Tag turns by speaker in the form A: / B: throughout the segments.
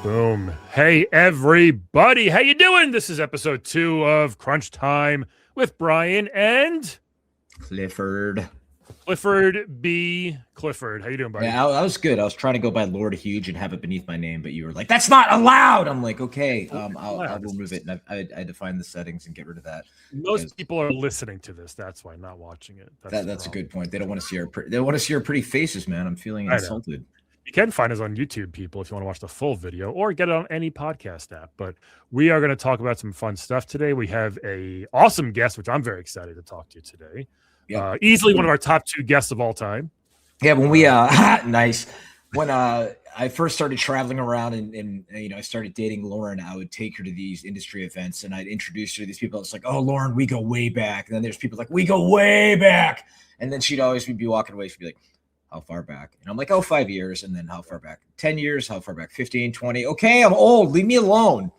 A: Boom. Hey, everybody. How you doing? This is episode 2 of Crunch Time with Brian and
B: Clifford
A: B. Clifford. How you doing, buddy?
B: Yeah, I was good. I was trying to go by Lord Huge and have it beneath my name, but you were like, "That's not allowed." I'm like, "Okay, I'll remove it." And I had to find the settings and get rid of that.
A: Most people are listening to this. That's why, not watching it.
B: That's a good point. They don't want to see our they want to see our pretty faces, man. I'm feeling insulted.
A: You can find us on YouTube, people, if you want to watch the full video, or get it on any podcast app. But we are going to talk about some fun stuff today. We have a awesome guest, which I'm very excited to talk to you today. Yeah. Easily one of our top 2 guests of all time.
B: Yeah, when we nice. When I first started traveling around and I started dating Lauren, I would take her to these industry events and I'd introduce her to these people. It's like, "Oh, Lauren, we go way back." And then there's people like, "We go way back." And then she'd always be walking away. She'd be like, "How far back?" And I'm like, "Oh, 5 years." And then, "How far back?" 10 years. "How far back?" 15, 20. "Okay, I'm old. Leave me alone."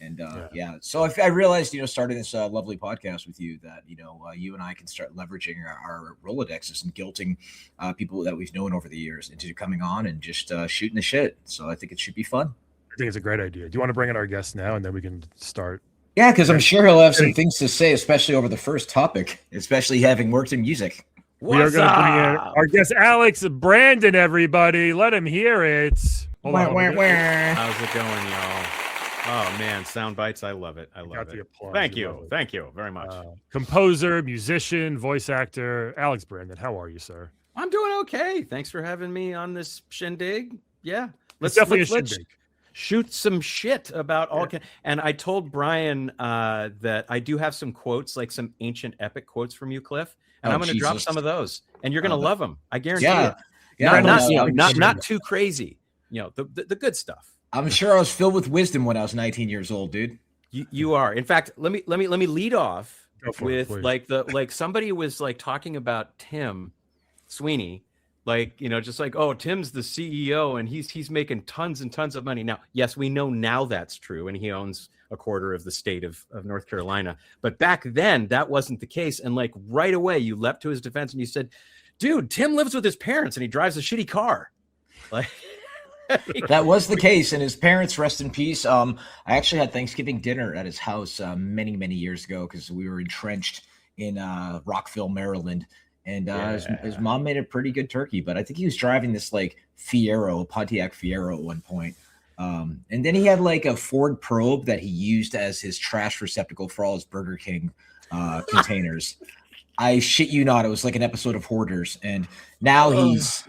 B: And so I realized, starting this lovely podcast with you that, you and I can start leveraging our Rolodexes and guilting people that we've known over the years into coming on and just shooting the shit. So I think it should be fun.
A: I think it's a great idea. Do you want to bring in our guest now and then we can start?
B: Yeah, because I'm sure he'll have some things to say, especially over the first topic, especially having worked in music.
A: We are going to bring in our guest, Alex Brandon, everybody. Let him hear it.
C: How's it going, y'all? Oh, man, sound bites. I love it. I love it. Thank you. Thank you very much.
A: Composer, musician, voice actor, Alex Brandon. How are you, sir?
C: I'm doing okay. Thanks for having me on this shindig. Yeah.
A: Let's
C: shoot some shit about all. And I told Brian that I do have some quotes, like some ancient epic quotes from you, Cliff. And I'm going to drop some of those, and you're going to love them. I guarantee it. Yeah, not too crazy. The good stuff.
B: I'm sure I was filled with wisdom when I was 19 years old, dude.
C: You are. In fact, let me lead off with somebody was like talking about Tim Sweeney, just like, "Oh, Tim's the CEO and he's making tons and tons of money." Now, yes, we know now that's true, and he owns a quarter of the state of North Carolina. But back then, that wasn't the case. And right away, you leapt to his defense and you said, "Dude, Tim lives with his parents and he drives a shitty car."
B: That was the case, and his parents, rest in peace. I actually had Thanksgiving dinner at his house many, many years ago because we were entrenched in Rockville, Maryland, and his mom made a pretty good turkey. But I think he was driving this Pontiac Fiero at one point, and then he had a Ford Probe that he used as his trash receptacle for all his Burger King containers. I shit you not, it was like an episode of Hoarders, and now he's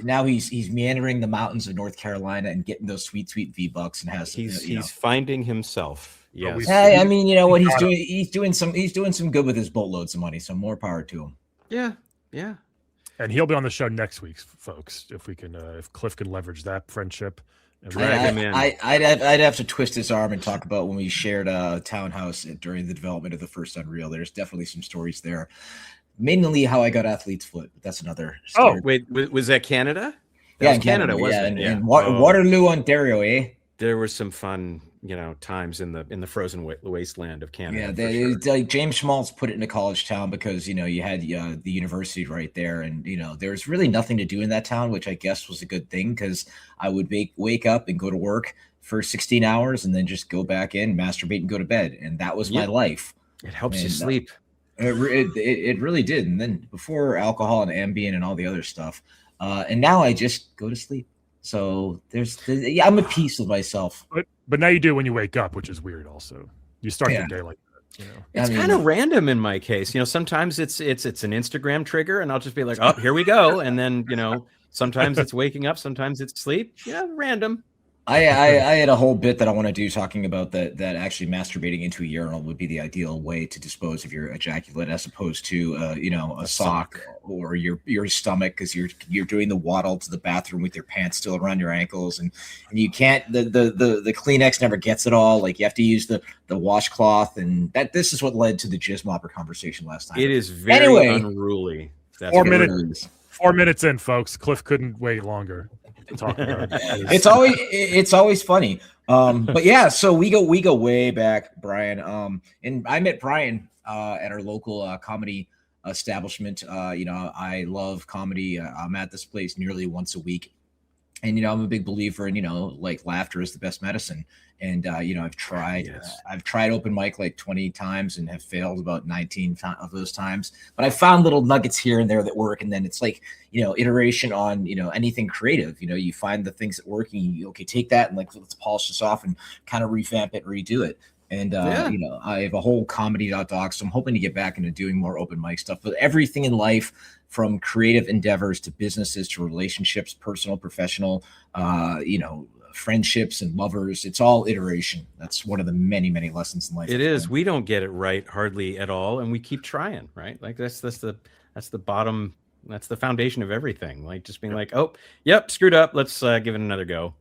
B: meandering the mountains of North Carolina and getting those sweet V-bucks, and
C: he's finding himself. Yes.
B: I mean, you know what he's doing? He's doing some good with his boatloads of money. So more power to him.
C: Yeah.
A: And he'll be on the show next week, folks. If we can, if Cliff can leverage that friendship.
B: Drag him in. I'd have to twist his arm and talk about when we shared a townhouse during the development of the first Unreal. There's definitely some stories there. Mainly how I got athlete's foot, but that's another story.
C: Oh, wait, was that Canada? That was Canada, wasn't it?
B: In Waterloo, Ontario, eh?
C: There were some fun, times in the frozen wasteland of Canada.
B: Yeah, like James Schmaltz put it in a college town because you had the university right there, and there was really nothing to do in that town, which I guess was a good thing because I would wake up and go to work for 16 hours and then just go back in, masturbate, and go to bed, and that was my life.
C: It helps you sleep.
B: It really did. And then before alcohol and Ambien and all the other stuff, and now I just go to sleep. So I'm at peace with myself.
A: But now you do when you wake up, which is weird. Also, you start your day like that.
C: It's kind of random in my case. Sometimes it's an Instagram trigger, and I'll just be like, "Oh, here we go," and then sometimes it's waking up, sometimes it's sleep. Yeah, random.
B: I had a whole bit that I want to do talking about that actually masturbating into a urinal would be the ideal way to dispose of your ejaculate, as opposed to a sock or your stomach, because you're doing the waddle to the bathroom with your pants still around your ankles, and you can't, the Kleenex never gets it all. Like, you have to use the washcloth, and this is what led to the jizz mopper conversation last time.
C: It is very unruly.
A: That's 4 minutes in, folks. Cliff couldn't wait longer.
B: It's always funny. But yeah, so we go way back, Brian. And I met Brian at our local comedy establishment. I love comedy. I'm at this place nearly once a week. And, I'm a big believer in, like, laughter is the best medicine. And, I've tried open mic like 20 times and have failed about 19 of those times. But I found little nuggets here and there that work. And then it's like, iteration on, anything creative. You find the things that work and you take that and, like, let's polish this off and kind of revamp it, redo it. And, I have a whole comedy.doc, so I'm hoping to get back into doing more open mic stuff. But everything in life, from creative endeavors to businesses to relationships, personal, professional, friendships and lovers, it's all iteration. That's one of the many, many lessons in life.
C: It is. We don't get it right hardly at all, and we keep trying, right? Like that's the bottom, that's the foundation of everything. Like, just being like, oh, yep, screwed up. Let's give it another go.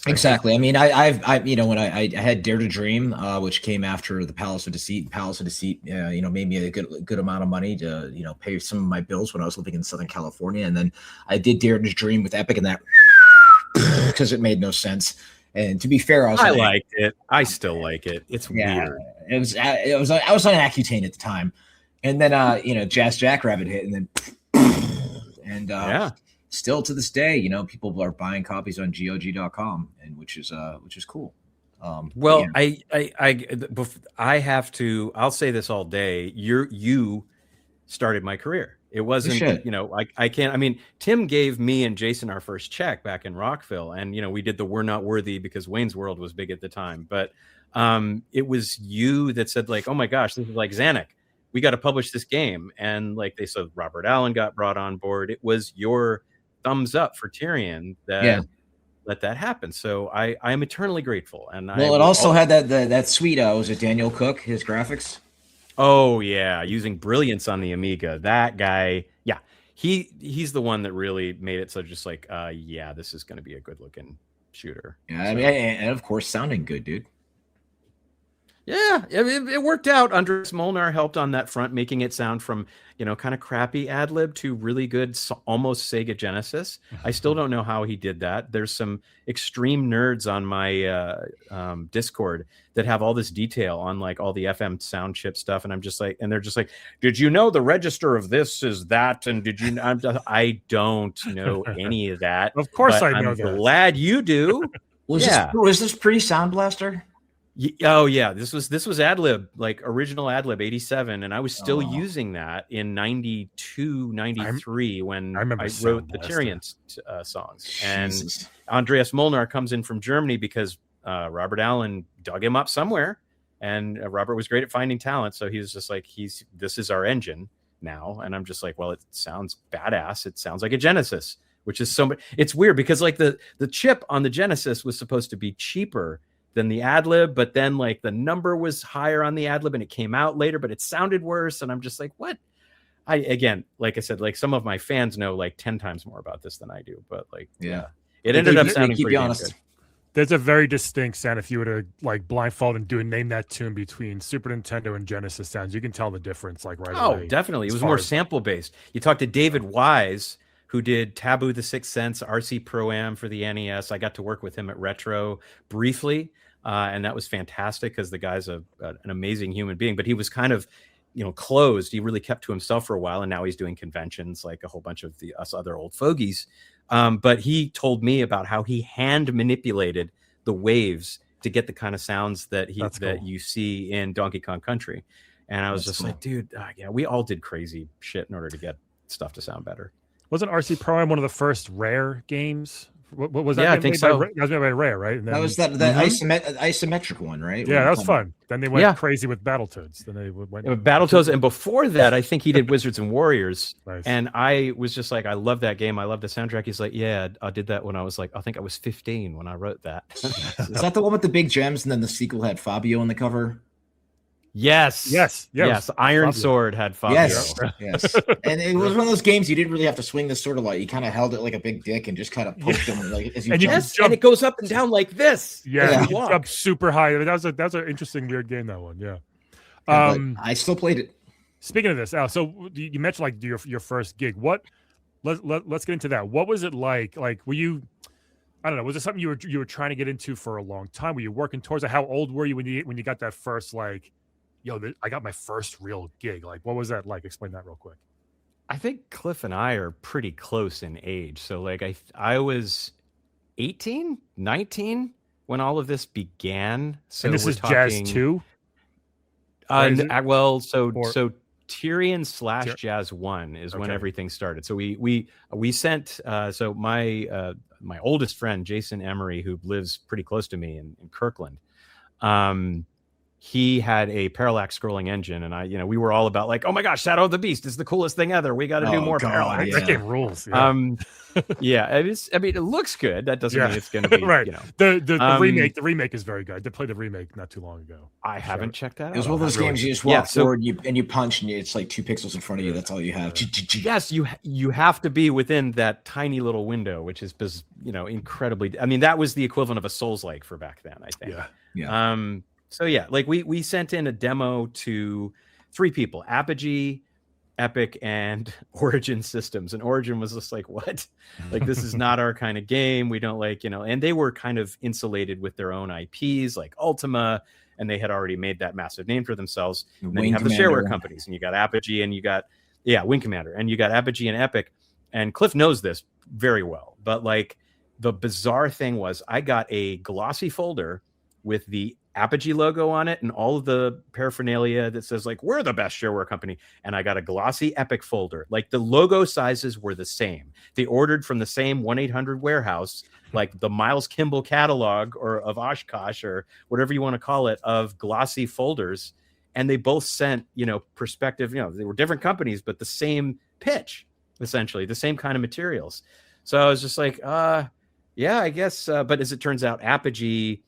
B: Exactly. I mean, I when I had Dare to Dream, which came after the Palace of Deceit. Palace of Deceit, made me a good amount of money to, pay some of my bills when I was living in Southern California. And then I did Dare to Dream with Epic, and that because it made no sense. And to be fair, I
C: liked it. I still like it. It's weird.
B: I was on Accutane at the time, and then Jazz Jackrabbit hit, and then still to this day, people are buying copies on GOG.com, and which is cool.
C: I'll say this all day. You started my career. It wasn't, I can't, I mean, Tim gave me and Jason our first check back in Rockville, and, we did the We're Not Worthy because Wayne's World was big at the time. But it was you that said, like, oh my gosh, this is like Zanuck. We got to publish this game. And like they said, Robert Allen got brought on board. It was your thumbs up for Tyrion that let that happen. So I am eternally grateful. And
B: it also had that sweet, was it Daniel Cook, his graphics?
C: Oh yeah, using Brilliance on the Amiga. That guy, yeah, he's the one that really made it so just like, this is going to be a good looking shooter.
B: Yeah, I mean, and of course, sounding good, dude.
C: Yeah, it worked out. Andres Molnar helped on that front, making it sound from, kind of crappy ad-lib to really good, almost Sega Genesis. I still don't know how he did that. There's some extreme nerds on my Discord that have all this detail on like all the FM sound chip stuff. And I'm just like, and they're just like, did you know the register of this is that? And did you, I don't know any of that.
A: Of course I know
C: I'm
A: that.
C: Glad you do.
B: Was this pre-Sound Blaster?
C: Oh yeah, this was AdLib, like original AdLib 87, and I was still using that in 92, 93 when I wrote the Tyrion songs. And Andreas Molnar comes in from Germany because Robert Allen dug him up somewhere, and Robert was great at finding talent, so he was just like, this is our engine now. And I'm just like, well, it sounds badass. It sounds like a Genesis, which is it's weird because like the chip on the Genesis was supposed to be cheaper than the AdLib, but then like the number was higher on the AdLib and it came out later, but it sounded worse. And I'm just like, what? Again, like I said, like some of my fans know like 10 times more about this than I do, but like, it ended up sounding pretty good.
A: There's a very distinct sound. If you were to like blindfold and name that tune between Super Nintendo and Genesis sounds, you can tell the difference like right away.
C: Oh, definitely. It was more sample based. You talk to David Wise, who did Taboo, The Sixth Sense, RC Pro-Am for the NES. I got to work with him at Retro briefly. And that was fantastic because the guy's an amazing human being, but he was kind of, closed. He really kept to himself for a while. And now he's doing conventions like a whole bunch of us other old fogies. But he told me about how he hand manipulated the waves to get the kind of sounds that you see in Donkey Kong Country. And I was like, dude, we all did crazy shit in order to get stuff to sound better.
A: Wasn't RC Pro-Am one of the first Rare games What was that?
C: Yeah, I think so.
A: That was made by Rare, right? And then,
B: that was that isometric one, right?
A: Yeah, that was fun. Then they went crazy with Battletoads. Then they went
C: Battletoads, and before that, I think he did Wizards and Warriors.
A: Nice.
C: And I was just like, I love that game. I love the soundtrack. He's like, yeah, I did that when I was like, I think I was 15 when I wrote that.
B: Is that the one with the big gems, and then the sequel had Fabio on the cover?
C: Yes. Iron
A: Fabio.
C: Sword had Fabio.
B: Yes. And it was one of those games you didn't really have to swing this sword a lot. You kind of held it like a big dick and just kind of poked them like as you jumped.
C: And it goes up and down like this.
A: Yeah, you jump super high. That was an interesting weird game, that one. Yeah.
B: I still played it.
A: Speaking of this, so you mentioned like your first gig. Let's get into that. What was it like? Like, were you? I don't know. Was it something you were trying to get into for a long time? Were you working towards it? How old were you when you got that first like? I got my first real gig. Like, what was that like? Explain that real quick.
C: I think Cliff and I are pretty close in age. So like I was 18, 19 when all of this began. So
A: and this is Jazz 2?
C: So Tyrion / Jazz 1 is when everything started. So we sent so my oldest friend Jason Emery, who lives pretty close to me in Kirkland, he had a parallax scrolling engine, and we were all about like, oh my gosh, Shadow of the Beast is the coolest thing ever. We got to do more parallax.
A: Yeah. That game rules.
C: Yeah. It is. I mean, it looks good. That doesn't mean it's going to be
A: right. The remake. The remake is very good. I did play the remake not too long ago.
C: I haven't checked that out.
B: It was one of those games you just walk forward and you punch, and it's like 2 pixels in front of you. That's all you have.
C: Yes, you have to be within that tiny little window, which is incredibly. I mean, that was the equivalent of a Souls-like for back then, I think.
B: Yeah.
C: So yeah, like we sent in a demo to 3 people: Apogee, Epic, and Origin Systems. And Origin was just like, what? Like, this is not our kind of game. We don't like, and they were kind of insulated with their own IPs like Ultima, and they had already made that massive name for themselves. And then you have the shareware companies, and you got Apogee, and you got Wing Commander, and you got Apogee and Epic. And Cliff knows this very well. But like, the bizarre thing was, I got a glossy folder with the Apogee logo on it and all of the paraphernalia that says like, we're the best shareware company. And I got a glossy Epic folder. Like, the logo sizes were the same. They ordered from the same 1-800 warehouse, like the Miles Kimball catalog or of Oshkosh or whatever you want to call it, of glossy folders. And they both sent, perspective, they were different companies, but the same pitch, essentially the same kind of materials. So I was just like, yeah, I guess. But as it turns out, Apogee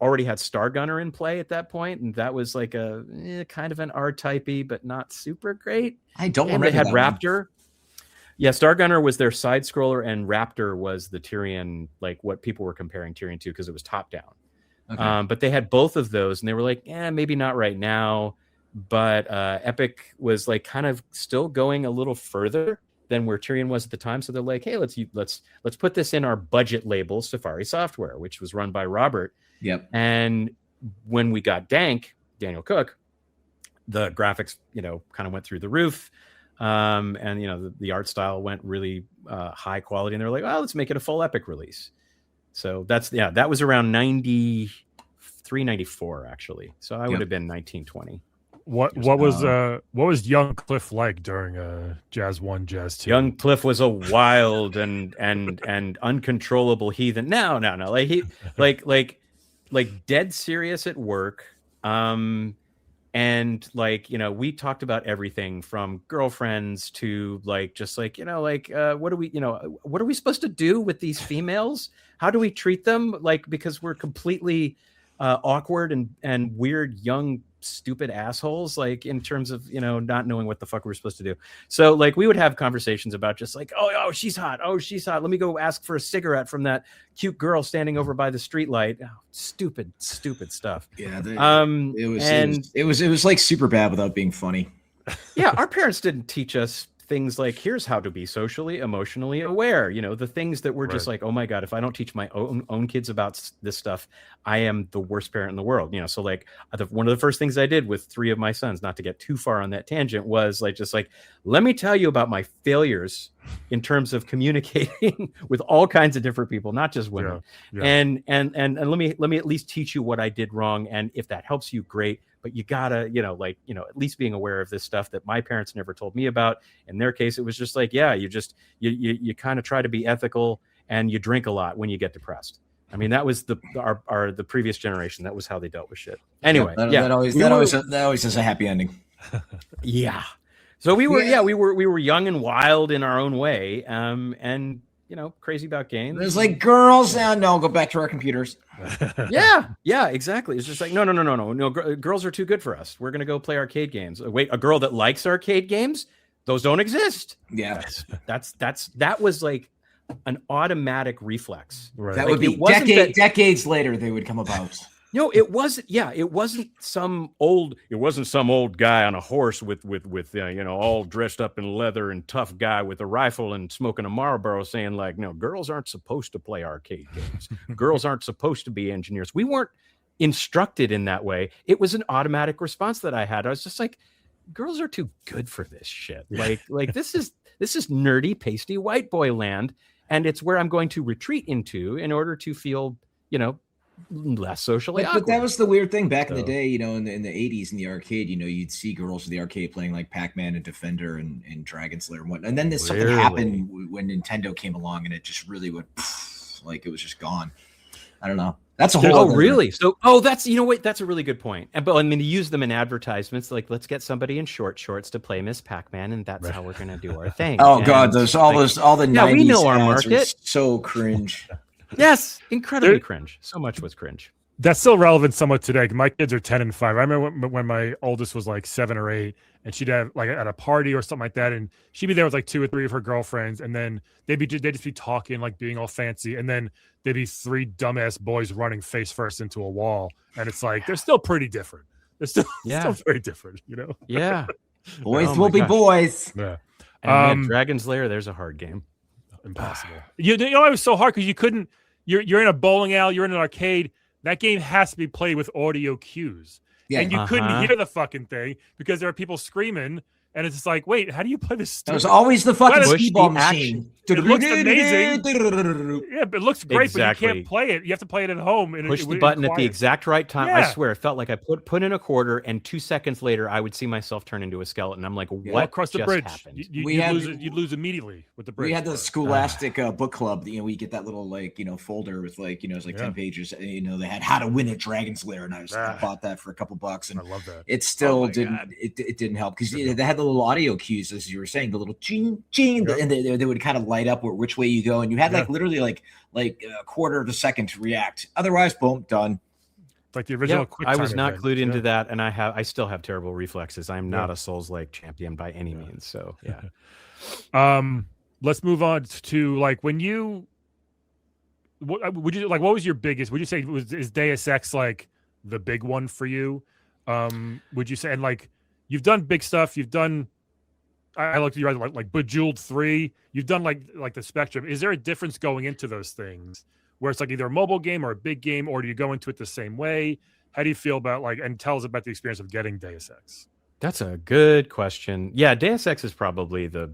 C: already had Stargunner in play at that point, and that was like a kind of an R-typey, but not super great.
B: I don't
C: remember. They had Raptor. One. Yeah, Stargunner was their side scroller, and Raptor was the Tyrion, like what people were comparing Tyrion to because it was top down. Okay. But they had both of those, and they were like, maybe not right now. But Epic was like kind of still going a little further than where Tyrion was at the time. So they're like, hey, let's put this in our budget label, Safari Software, which was run by Robert.
B: Yep.
C: And when we got Dank, Daniel Cook, the graphics, kind of went through the roof. And, the art style went really high quality. And they're like, let's make it a full Epic release. So that was around 93, 94, actually. So I would have been 1920.
A: What was young Cliff like during Jazz 1, Jazz 2?
C: Young Cliff was a wild and uncontrollable heathen. No. Like dead serious at work. And like, we talked about everything from girlfriends to like, just like, what are we supposed to do with these females? How do we treat them? Like, because we're completely awkward and weird, young, stupid assholes, like in terms of, not knowing what the fuck we're supposed to do. So like, we would have conversations about just like, oh, she's hot. Let me go ask for a cigarette from that cute girl standing over by the streetlight. Oh, stupid stuff.
B: Yeah. It was like super bad without being funny.
C: Yeah. Our parents didn't teach us things like, here's how to be socially, emotionally aware, the things that were just like, oh my God, if I don't teach my own kids about this stuff, I am the worst parent in the world. So like one of the first things I did with 3 of my sons, not to get too far on that tangent, was like, just like, let me tell you about my failures in terms of communicating with all kinds of different people, not just women. Yeah. And let me at least teach you what I did wrong. And if that helps you, great. But you gotta, at least being aware of this stuff that my parents never told me about. In their case, it was just like, you kind of try to be ethical and you drink a lot when you get depressed. I mean, that was the previous generation. That was how they dealt with shit. Anyway,
B: that always has a happy ending.
C: Yeah. So we were young and wild in our own way, and crazy about games.
B: There's like girls now. No, go back to our computers.
C: yeah, exactly. It's just like no. Girls are too good for us. We're gonna go play arcade games. Wait, a girl that likes arcade games? Those don't exist.
B: Yeah,
C: that was like an automatic reflex.
B: Right. That would be decades later they would come about.
C: No, it wasn't. Yeah, it wasn't some old guy on a horse with all dressed up in leather and tough guy with a rifle and smoking a Marlboro saying like, no, girls aren't supposed to play arcade games. Girls aren't supposed to be engineers. We weren't instructed in that way. It was an automatic response that I had. I was just like, girls are too good for this shit. Like this is nerdy, pasty white boy land, and it's where I'm going to retreat into in order to feel, less socially awkward.
B: But that was the weird thing back in the day, in the 80s in the arcade, you'd see girls in the arcade playing like Pac-Man and Defender and Dragon Slayer and whatnot. And then something happened when Nintendo came along and it just really went like it was just gone. I don't know. That's a whole other
C: really? So that's that's a really good point. But I mean, to use them in advertisements, like let's get somebody in shorts to play Miss Pac-Man, and that's how we're gonna do our thing.
B: Oh and God, all the 90s
C: we know our market.
B: So cringe.
C: Yes, incredibly cringe. So much was cringe.
A: That's still relevant somewhat today. My kids are 10 and 5. I remember when my oldest was like 7 or 8, and she'd have like at a party or something like that, and she'd be there with like 2 or 3 of her girlfriends, and then they'd just be talking, like being all fancy, and then there'd be 3 dumbass boys running face first into a wall, and it's like they're still pretty different. They're still very different,
C: Yeah,
B: boys will be boys.
A: Yeah.
C: And Dragon's Lair, there's a hard game.
A: Impossible. It was so hard because you couldn't. You're in a bowling alley. You're in an arcade. That game has to be played with audio cues. Yeah, and you couldn't hear the fucking thing because there are people screaming, and it's just like, wait, how do you play this?
B: It was always the fucking speedball machine.
A: It looks amazing. Yeah, but it looks great, but you can't play it. You have to play it at home. And
C: push the button at the exact right time. Yeah. I swear, it felt like I put in a quarter, and 2 seconds later, I would see myself turn into a skeleton. I'm like, what
A: across the
C: just
A: bridge
C: happened?
A: You'd lose immediately with the bridge.
B: We had the Scholastic book club. We get that little folder with it's like 10 pages. They had How to Win at Dragon's Lair, and I bought that for a couple bucks. And
A: I love that.
B: It still it didn't help because they had the little audio cues, as you were saying, the little ching ching, and they would kind of light up which way you go, and you had literally like a quarter of a second to react. Otherwise, boom, done.
A: Like the original.
C: I was not clued into that, and I still have terrible reflexes. I'm not a Souls-like champion by any means. So
A: let's move on to like when you. What was your biggest? Would you say is Deus Ex like the big one for you? Would you say, and like you've done big stuff, you've done. I looked at you like Bejeweled 3. You've done like the spectrum. Is there a difference going into those things where it's like either a mobile game or a big game, or do you go into it the same way? How do you feel about and tell us about the experience of getting Deus Ex?
C: That's a good question. Yeah, Deus Ex is probably the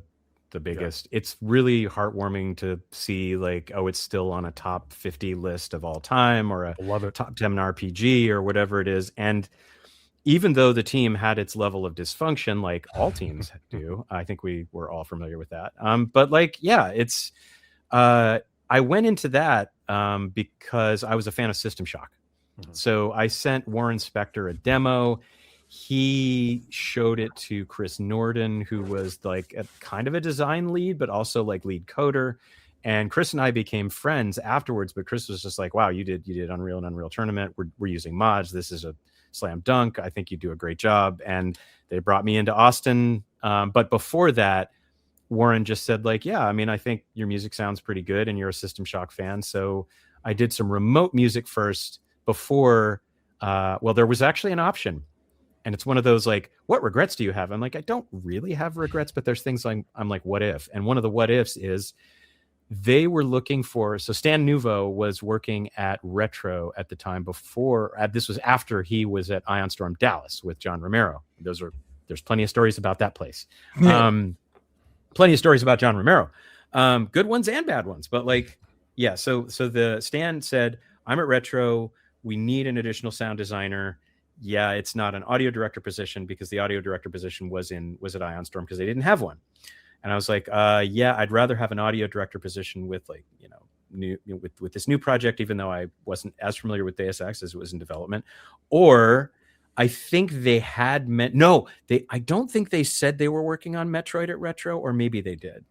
C: biggest. Yeah. It's really heartwarming to see it's still on a top 50 list of all time or a top 10 RPG or whatever it is. And even though the team had its level of dysfunction, like all teams do, I think we were all familiar with that. But it's, I went into that because I was a fan of System Shock. Mm-hmm. So I sent Warren Spector a demo. He showed it to Chris Norden, who was like kind of a design lead, but also like lead coder. And Chris and I became friends afterwards. But Chris was just like, "Wow, you did Unreal and Unreal Tournament. We're using mods. This is a slam dunk. I think you do a great job." And they brought me into Austin. But before that, Warren just said I think your music sounds pretty good and you're a System Shock fan. So I did some remote music first before, there was actually an option. And it's one of those what regrets do you have? I'm like, I don't really have regrets, but there's things I'm like, what if? And one of the what ifs is they were looking for, so Stan Nouveau was working at Retro at the time this was after he was at Ion Storm Dallas with John Romero. There's plenty of stories about that place. Plenty of stories about John Romero. Good ones and bad ones. But so the Stan said, I'm at Retro. We need an additional sound designer. Yeah, it's not an audio director position because the audio director position was at Ion Storm because they didn't have one. And I was like, I'd rather have an audio director position with with this new project, even though I wasn't as familiar with Deus Ex as it was in development, or I think they had I don't think they said they were working on Metroid at Retro, or maybe they did.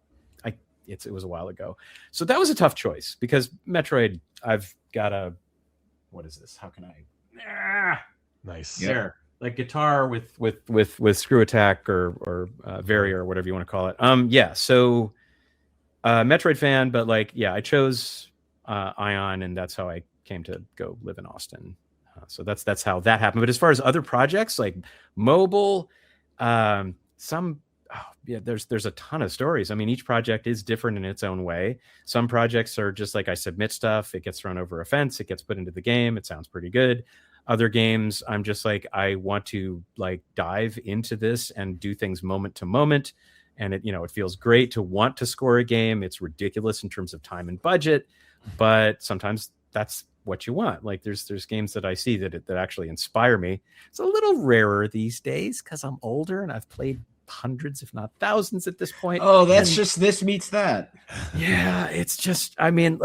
C: It was a while ago. So that was a tough choice because Metroid, I've got what is this? How can I?
A: Nice.
C: There. Like guitar with screw attack or vary or whatever you want to call it. Yeah. So Metroid fan, but I chose Ion, and that's how I came to go live in Austin. So that's how that happened. But as far as other projects like mobile, there's a ton of stories. I mean, each project is different in its own way. Some projects are just like I submit stuff, it gets thrown over a fence, it gets put into the game, it sounds pretty good. Other games, I'm just like, I want to dive into this and do things moment to moment. And it feels great to want to score a game. It's ridiculous in terms of time and budget, but sometimes that's what you want. Like there's games that I see that actually inspire me. It's a little rarer these days because I'm older and I've played hundreds, if not thousands at this point.
B: Oh, that's just this meets that.
C: Yeah, it's just, I mean,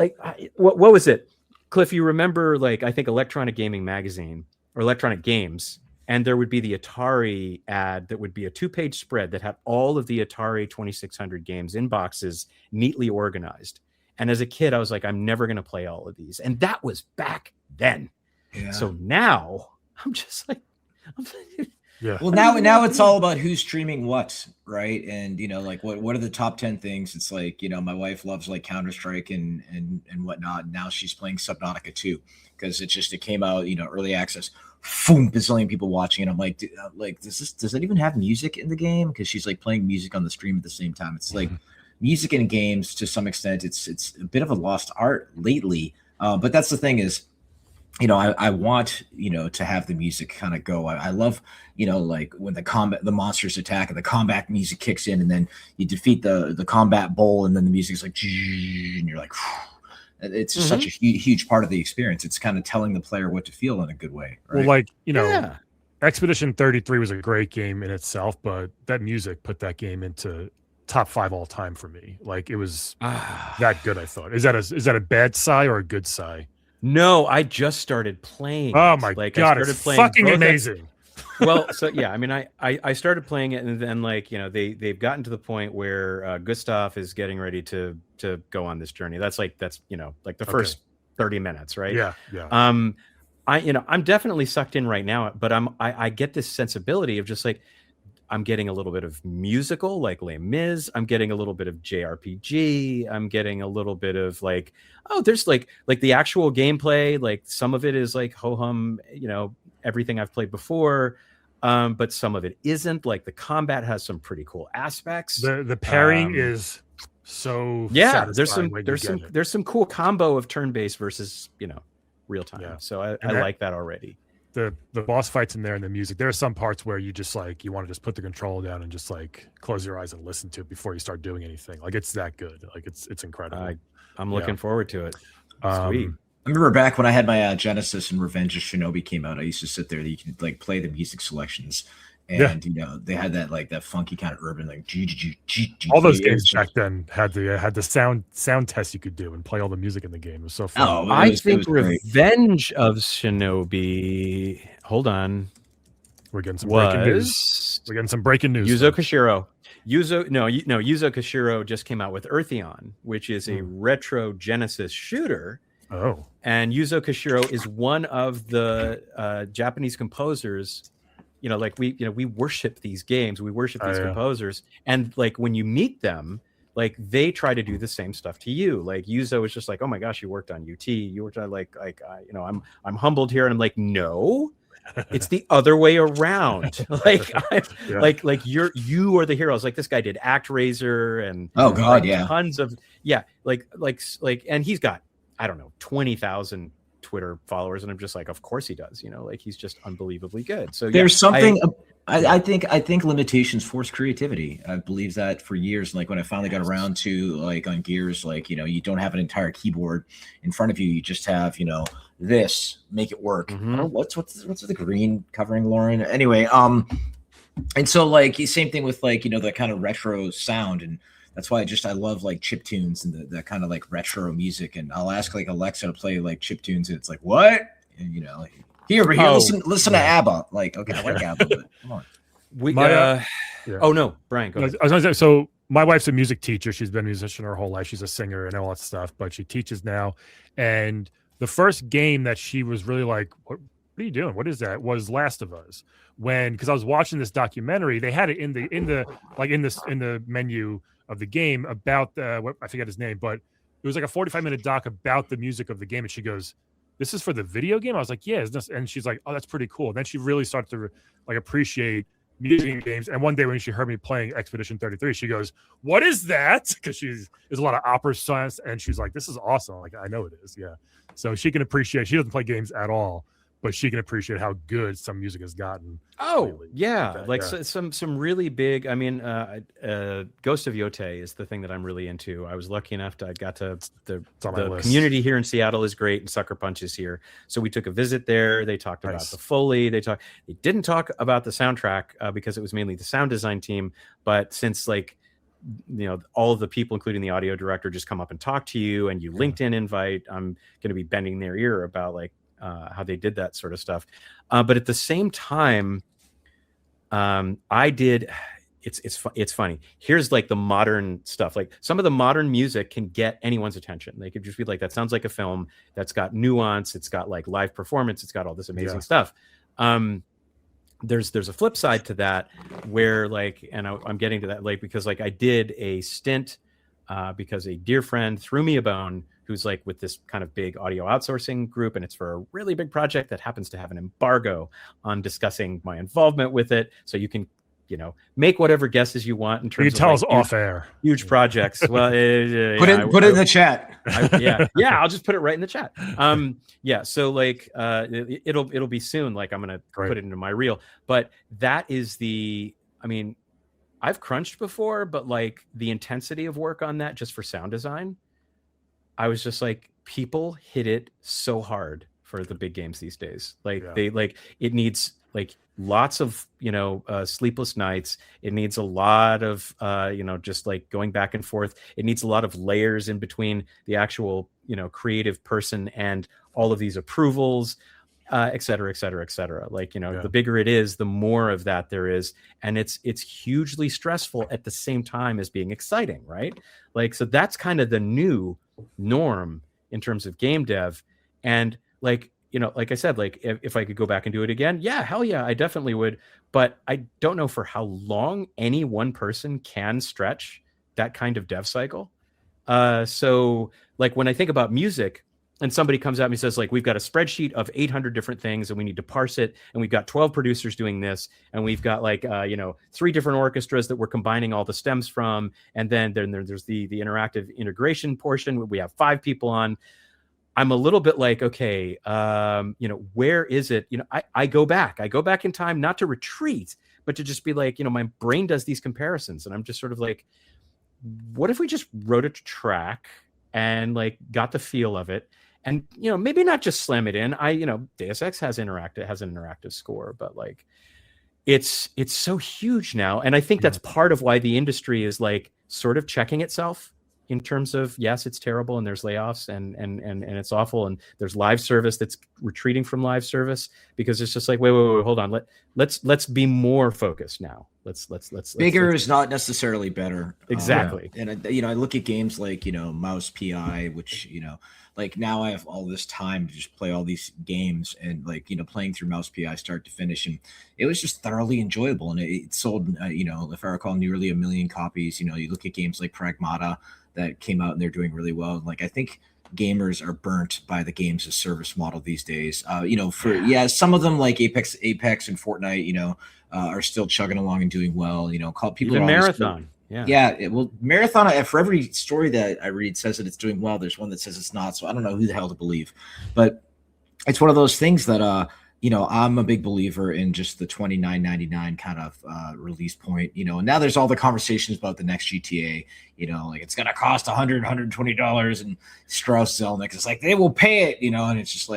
C: what was it? Cliff, you remember, I think Electronic Gaming Magazine or Electronic Games, and there would be the Atari ad that would be a 2-page spread that had all of the Atari 2600 games in boxes neatly organized. And as a kid, I was like, I'm never going to play all of these. And that was back then. Yeah. So now I'm just like,
B: yeah. Well, now it's all about who's streaming what, right? And what are the top 10 things? It's like, my wife loves Counter-Strike and whatnot. Now she's playing Subnautica 2 because it came out, early access. Boom, bazillion people watching, and I'm like, does that even have music in the game? Because she's playing music on the stream at the same time. It's like music in games to some extent. It's a bit of a lost art lately. But that's the thing is, I want, to have the music kind of go. I love, when the monsters attack and the combat music kicks in, and then you defeat the combat bowl, and then the music's like, and you're like, it's just such a huge part of the experience. It's kind of telling the player what to feel in a good way. Right?
A: Well, Expedition 33 was a great game in itself, but that music put that game into top 5 all time for me. It was that good, I thought. Is that a bad sigh or a good sigh?
C: No, I just started playing.
A: Oh my God, it's fucking amazing.
C: Well, so yeah, I mean, I started playing it, and then they've gotten to the point where Gustav is getting ready to go on this journey. That's the first 30 minutes, right?
A: Yeah.
C: I'm definitely sucked in right now, but I get this sensibility of just I'm getting a little bit of musical, like Les Mis. I'm getting a little bit of JRPG. I'm getting a little bit of there's the actual gameplay. Some of it is ho-hum, everything I've played before. But some of it isn't. The combat has some pretty cool aspects.
A: The pairing is so
C: there's some cool combo of turn-based versus real time. Yeah. So I like that already.
A: The boss fights in there and the music. There are some parts where you just you want to just put the controller down and just close your eyes and listen to it before you start doing anything. It's that good. It's incredible.
C: I'm looking forward to it. Sweet.
B: I remember back when I had my Genesis and Revenge of Shinobi came out. I used to sit there. You could play the music selections, and they had that funky kind of urban
A: all those games back then had the sound test you could do and play all the music in the game. It was so fun.
C: I think Revenge of Shinobi. Hold on,
A: we're getting some breaking news. We're getting some breaking news.
C: Yuzo Koshiro. Yuzo Koshiro just came out with Eartheon, which is a retro Genesis shooter.
A: Oh,
C: and Yuzo Koshiro is one of the Japanese composers. We worship these games. We worship these composers. And when you meet them, they try to do the same stuff to you. Yuzo is just oh my gosh, you worked on UT. You worked on I'm humbled here. And I'm like, no, it's the other way around. You are the heroes. This guy did ActRaiser and tons of and he's got, I don't know, 20,000 Twitter followers, and I'm just of course he does. He's just unbelievably good. So
B: there's something. I think limitations force creativity. I believe that for years. When I finally got around to on Gears, you don't have an entire keyboard in front of you. You just have this, make it work. Mm-hmm. What's the green covering, Lauren? Anyway, and so same thing with the kind of retro sound and that's why I love like chip tunes and that kind of like retro music. And I'll ask like Alexa to play like chip tunes, and it's like, what? And here, listen to ABBA. Like, okay, I like ABBA, but come on.
C: Oh no, Brian, go ahead.
A: I was gonna say, so my wife's a music teacher. She's been a musician her whole life. She's a singer and all that stuff, but she teaches now. And the first game that she was really like, what are you doing? What is that? Was Last of Us. Because I was watching this documentary, they had it in the menu of the game about I forget his name, but it was like a 45-minute doc about the music of the game. And she goes, "This is for the video game?" I was like, "Yeah." And she's like, "Oh, that's pretty cool." And then she really started to like appreciate music in games. And one day when she heard me playing Expedition 33, she goes, "What is that?" Because there's a lot of opera songs, and she's like, "This is awesome." I'm like, I know it is, yeah. So she can appreciate. She doesn't play games at all, but she can appreciate how good some music has gotten.
C: Oh,
A: lately.
C: yeah. Some really big, I mean, Ghost of Yote is the thing that I'm really into. I was lucky enough to, I got to, the community here in Seattle is great, and Sucker Punch is here. So we took a visit there. They talked about the Foley. They didn't talk about the soundtrack because it was mainly the sound design team. But since all of the people, including the audio director, just come up and talk to you, and you LinkedIn invite, I'm going to be bending their ear about how they did that sort of stuff. But at the same time, it's funny. Here's like the modern stuff. Like some of the modern music can get anyone's attention. They could just be like, that sounds like a film that's got nuance. It's got like live performance. It's got all this amazing stuff. There's a flip side to that where I'm getting to that because I did a stint because a dear friend threw me a bone who's with this kind of big audio outsourcing group, and it's for a really big project that happens to have an embargo on discussing my involvement with it. So you can, make whatever guesses you want in terms of
A: tell us off air
C: huge projects. Well,
B: put it in the chat.
C: I'll just put it right in the chat. So it'll be soon. I'm going to put it into my reel, but that is I've crunched before, but the intensity of work on that just for sound design, I was just people hit it so hard for the big games these days. It needs lots of, sleepless nights. It needs a lot of, just going back and forth. It needs a lot of layers in between the actual, creative person and all of these approvals, et cetera, et cetera, et cetera. The bigger it is, the more of that there is. And it's hugely stressful at the same time as being exciting, right? So that's kind of the new norm in terms of game dev. And like I said, if I could go back and do it again, yeah, hell yeah, I definitely would. But I don't know for how long any one person can stretch that kind of dev cycle. So when I think about music, and somebody comes at me and says, we've got a spreadsheet of 800 different things and we need to parse it. And we've got 12 producers doing this. And we've got 3 different orchestras that we're combining all the stems from. And then there's the interactive integration portion. We have 5 people on. I'm a little bit okay, where is it? I go back in time, not to retreat, but to just be my brain does these comparisons. And I'm just sort of what if we just wrote a track and got the feel of it? And, maybe not just slam it in. Deus Ex has an interactive score, but it's so huge now. And I think that's part of why the industry is sort of checking itself in terms of, yes, it's terrible and there's layoffs and it's awful. And there's live service that's retreating from live service because it's just wait, hold on. Let's be more focused now. Let's
B: bigger is not necessarily better.
C: Exactly.
B: And I look at games Mouse PI, which, now I have all this time to just play all these games and playing through Mouse PI start to finish. And it was just thoroughly enjoyable. And it sold, if I recall, nearly 1 million copies. You look at games like Pragmata that came out and they're doing really well. I think gamers are burnt by the games as service model these days. Some of them Apex and Fortnite, are still chugging along and doing well. People
C: even Marathon.
B: Marathon, for every story that I read says that it's doing well. There's one that says it's not. So I don't know who the hell to believe, but it's one of those things that, I'm a big believer in just the $29.99 kind of release point, and now there's all the conversations about the next GTA, it's going to cost $100, $120, and Strauss Zelnick is they will pay it, and it's just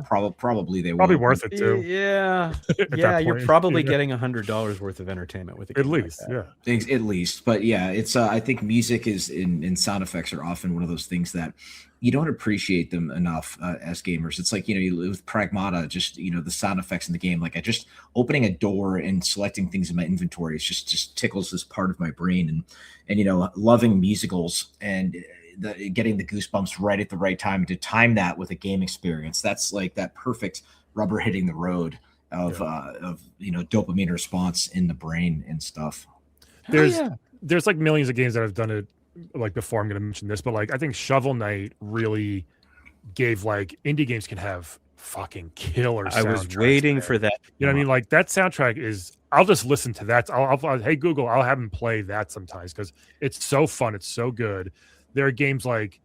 B: Probably they
A: probably
B: will.
A: worth it too.
C: Yeah, yeah, you're probably getting $100 worth of entertainment with it.
A: At least,
B: yeah. At least, but yeah, it's I think music is in sound effects are often one of those things that you don't appreciate them enough as gamers. It's like, with Pragmata, just, the sound effects in the game, like I just opening a door and selecting things in my inventory, it's just tickles this part of my brain, and loving musicals and getting the goosebumps right at the right time, and to time that with a game experience. That's like that perfect rubber hitting the road of dopamine response in the brain and stuff.
A: There's like millions of games that have done it like before. I'm going to mention this, but like I think Shovel Knight really gave like indie games can have fucking killer soundtracks.
C: I was waiting for that.
A: You know what I mean? Like that soundtrack is, I'll just listen to that. I'll hey Google, I'll have them play that sometimes because it's so fun. It's so good. There are games like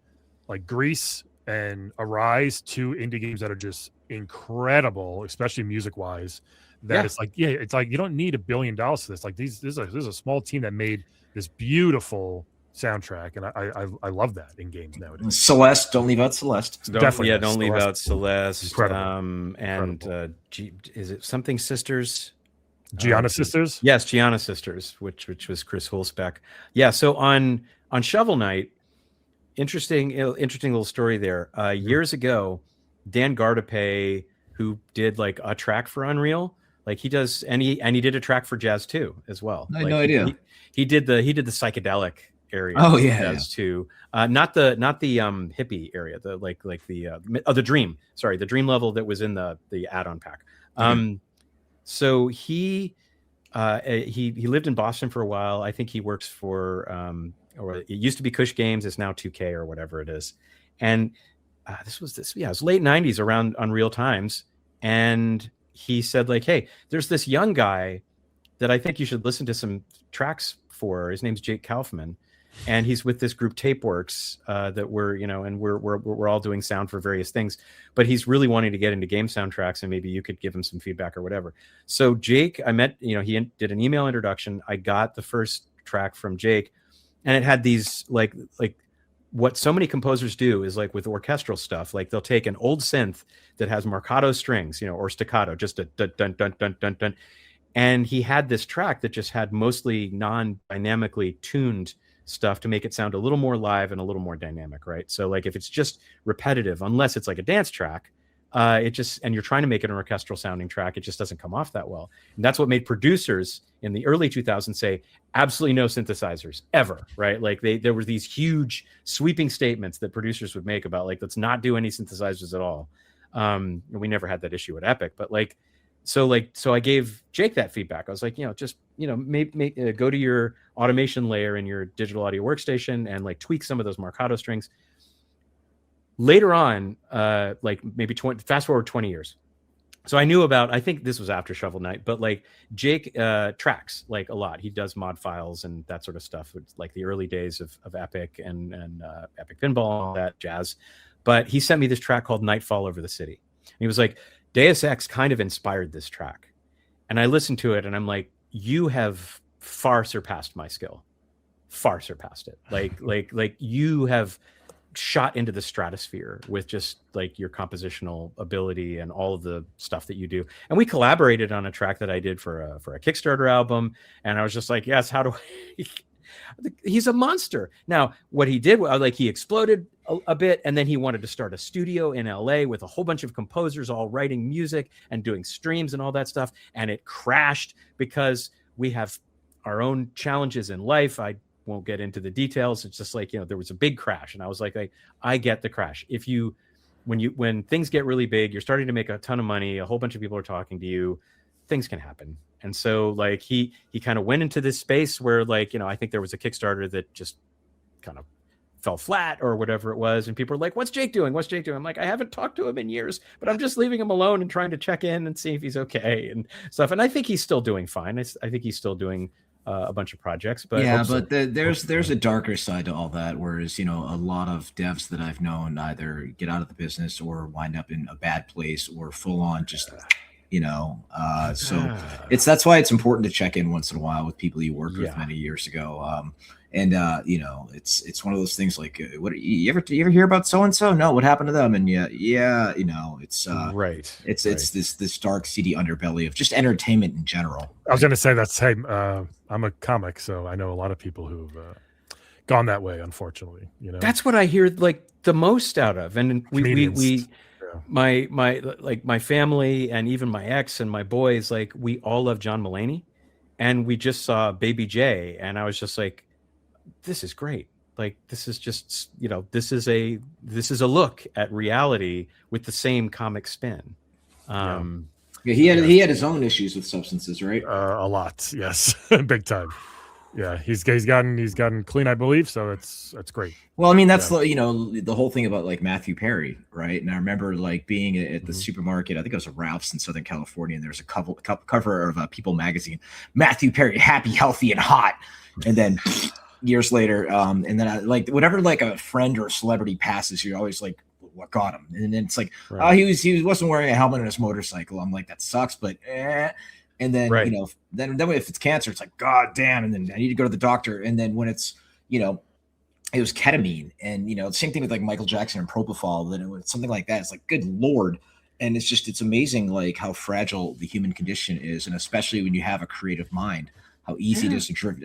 A: Grease and Arise, 2 indie games that are just incredible, especially music wise. It's like you don't need $1 billion for this. Like this is a small team that made this beautiful soundtrack, and I love that in games nowadays.
B: Celeste, don't leave out Celeste.
C: Don't leave out Celeste. Incredible. Is it something Sisters?
A: Gianna Sisters?
C: Yes, Gianna Sisters, which was Chris Hulsbeck. Yeah, so on Shovel Knight, interesting little story there. Years ago, Dan Gardape, who did like a track for Unreal, like he does, and he did a track for Jazz 2 as well.
B: I had no idea.
C: He did the psychedelic area.
B: Oh yeah,
C: Jazz 2, not the hippie area, the Dream. Sorry, the Dream level that was in the add-on pack. So he lived in Boston for a while. I think he works for or it used to be Kush Games. It's now 2K or whatever it is. And it was late 90s, around Unreal times. And he said like, hey, there's this young guy that I think you should listen to some tracks for. His name's Jake Kaufman. And he's with this group Tapeworks that we're all doing sound for various things, but he's really wanting to get into game soundtracks, and maybe you could give him some feedback or whatever. So Jake, I met, he did an email introduction. I got the first track from Jake, and it had these like what so many composers do is like with orchestral stuff, like they'll take an old synth that has marcato strings, or staccato, just a dun dun dun dun dun dun. And he had this track that just had mostly non-dynamically tuned stuff to make it sound a little more live and a little more dynamic, right? So like if it's just repetitive, unless it's like a dance track, and you're trying to make it an orchestral sounding track, it just doesn't come off that well. And that's what made producers in the early 2000s say absolutely no synthesizers ever, right? Like there were these huge sweeping statements that producers would make about like, let's not do any synthesizers at all. We never had that issue at Epic, but so I gave Jake that feedback. I was like, maybe go to your automation layer in your digital audio workstation and like tweak some of those marcato strings. Later on, fast forward 20 years. So I knew about, I think this was after Shovel Knight, but like Jake tracks like a lot. He does mod files and that sort of stuff. It's like the early days of Epic and Epic Pinball and all that jazz. But he sent me this track called Nightfall Over the City. And he was like, Deus Ex kind of inspired this track. And I listened to it and I'm like, you have far surpassed my skill. Far surpassed it. Like you have shot into the stratosphere with just like your compositional ability and all of the stuff that you do. And we collaborated on a track that I did for a Kickstarter album. And I was just like, yes, how do I... He's a monster. Now, what he did, like he exploded a bit, and then he wanted to start a studio in LA with a whole bunch of composers all writing music and doing streams and all that stuff. And it crashed because we have our own challenges in life. I won't get into the details. It's just like, there was a big crash. And I was like, I get the crash. When things get really big, you're starting to make a ton of money, a whole bunch of people are talking to you, things can happen. And so like he kind of went into this space where like, I think there was a Kickstarter that just kind of fell flat or whatever it was. And people were like, what's Jake doing? I'm like, I haven't talked to him in years, but I'm just leaving him alone and trying to check in and see if he's okay and stuff. And I think he's still doing fine. I think he's still doing a bunch of projects, but
B: there's a darker side to all that. Whereas, a lot of devs that I've known either get out of the business or wind up in a bad place or full on just So that's why it's important to check in once in a while with people you worked with many years ago. It's one of those things like, what you ever hear about so and so? No, what happened to them? And it's
C: right.
B: It's this dark, seedy underbelly of just entertainment in general.
A: I was going to say that's I'm a comic, so I know a lot of people who've gone that way. Unfortunately,
C: that's what I hear like the most out of, and we my family and even my ex and my boys, like we all love John Mulaney, and we just saw Baby J, and I was just like, this is great. Like, this is just, this is a look at reality with the same comic spin.
B: He had his own issues with substances, right?
A: A lot, yes, big time. Yeah, he's gotten clean, I believe. So it's great.
B: Well, I mean, that's the whole thing about like Matthew Perry, right? And I remember like being at the supermarket. I think it was a Ralph's in Southern California, and there was a cover of People magazine. Matthew Perry, happy, healthy, and hot. And then years later, and then I like whenever like a friend or a celebrity passes, you're always like, what got him? And then it's like, oh, he wasn't wearing a helmet on his motorcycle. I'm like, that sucks, but And then, then if it's cancer, it's like, God damn. And then I need to go to the doctor. And then when it's, it was ketamine, and, same thing with like Michael Jackson and propofol, then it was something like that. It's like, good Lord. And it's amazing, like how fragile the human condition is. And especially when you have a creative mind, how easy it is to drift,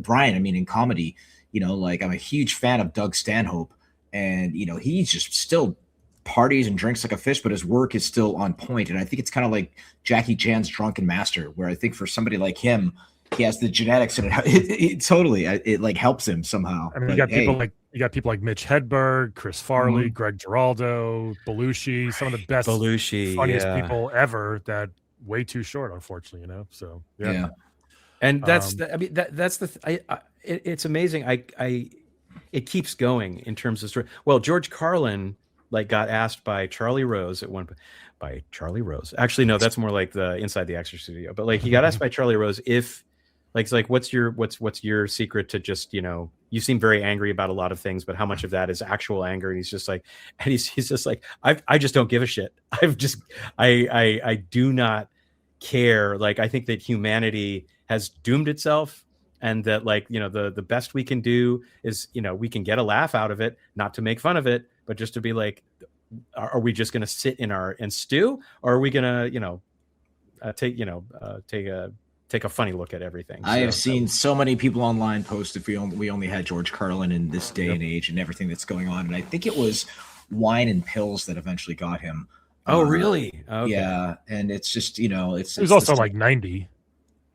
B: Brian, I mean, in comedy, like I'm a huge fan of Doug Stanhope, and, he's just still parties and drinks like a fish, but his work is still on point. And I think it's kind of like Jackie Chan's Drunken Master, where I think for somebody like him, he has the genetics, and it totally like helps him somehow.
A: I mean, you got people like Mitch Hedberg, Chris Farley, Greg Giraldo, Belushi, some of the best, funniest people ever. That way too short, unfortunately. So yeah.
C: And it's amazing. It keeps going in terms of story. Well, George Carlin like got asked by Charlie Rose at one by Charlie Rose. Actually, no, that's more like the Inside the Actors Studio. But like he got asked by Charlie Rose if it's like what's your secret to just, you seem very angry about a lot of things, but how much of that is actual anger? And he's just like, he's just like, I just don't give a shit. I do not care. Like, I think that humanity has doomed itself, and that like, the best we can do is, we can get a laugh out of it, not to make fun of it, but just to be like, are we just going to sit and stew, or are we going to, take a funny look at everything?
B: I have seen so many people online post if we only had George Carlin in this day and age and everything that's going on. And I think it was wine and pills that eventually got him.
C: Oh, really? Okay.
B: Yeah. And it's just,
A: it was also like 90.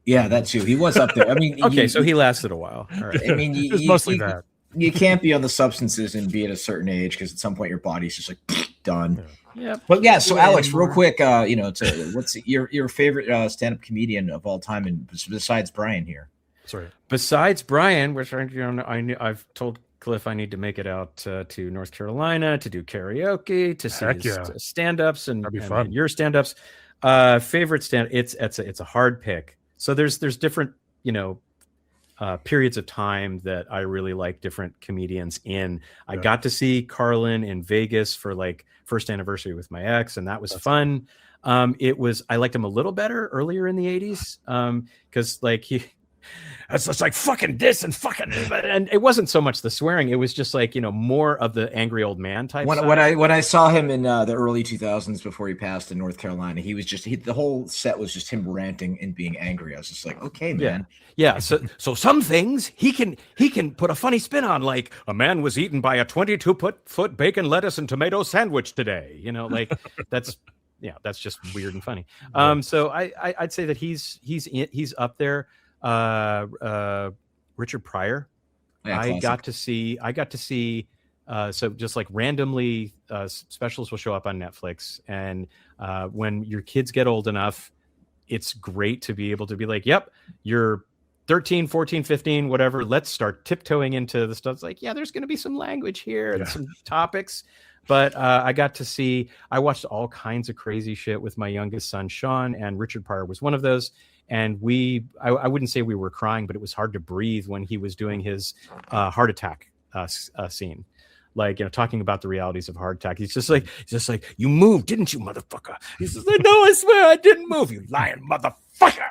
B: Yeah, that too. He was up there. I mean,
C: okay, so he lasted a while. All right.
B: I mean,
A: mostly that.
B: You can't be on the substances and be at a certain age, because at some point your body's just like done.
C: Yeah.
B: But yeah, so Alex, real quick, what's your favorite stand-up comedian of all time, and besides Brian here?
C: Sorry. Besides Brian, which I've told Cliff I need to make it out to North Carolina to do karaoke, to see his stand-ups and your stand-ups. Favorite stand, it's a hard pick. So there's different, periods of time that I really like different comedians in. I got to see Carlin in Vegas for like first anniversary with my ex, and that was fun. I liked him a little better earlier in the 80s, because like it's just like fucking this and fucking, and it wasn't so much the swearing, it was just like, more of the angry old man type.
B: When I saw him in the early 2000s before he passed in North Carolina, he was just the whole set was just him ranting and being angry. I was just like, okay, man.
C: Yeah. So some things he can put a funny spin on, like a man was eaten by a 22-foot bacon, lettuce, and tomato sandwich today. Like that's just weird and funny. So I'd say that he's up there. Richard Pryor. I got to see so just like randomly specials will show up on Netflix, and when your kids get old enough, it's great to be able to be like, yep, you're 13, 14, 15, whatever, let's start tiptoeing into the stuff. It's like, yeah, there's going to be some language here and some topics. But I watched all kinds of crazy shit with my youngest son, Sean, and Richard Pryor was one of those. And I wouldn't say we were crying, but it was hard to breathe when he was doing his heart attack scene. like, talking about the realities of heart attack. He's just like, you moved, didn't you, motherfucker? He's just like, no, I swear I didn't move, you lying motherfucker.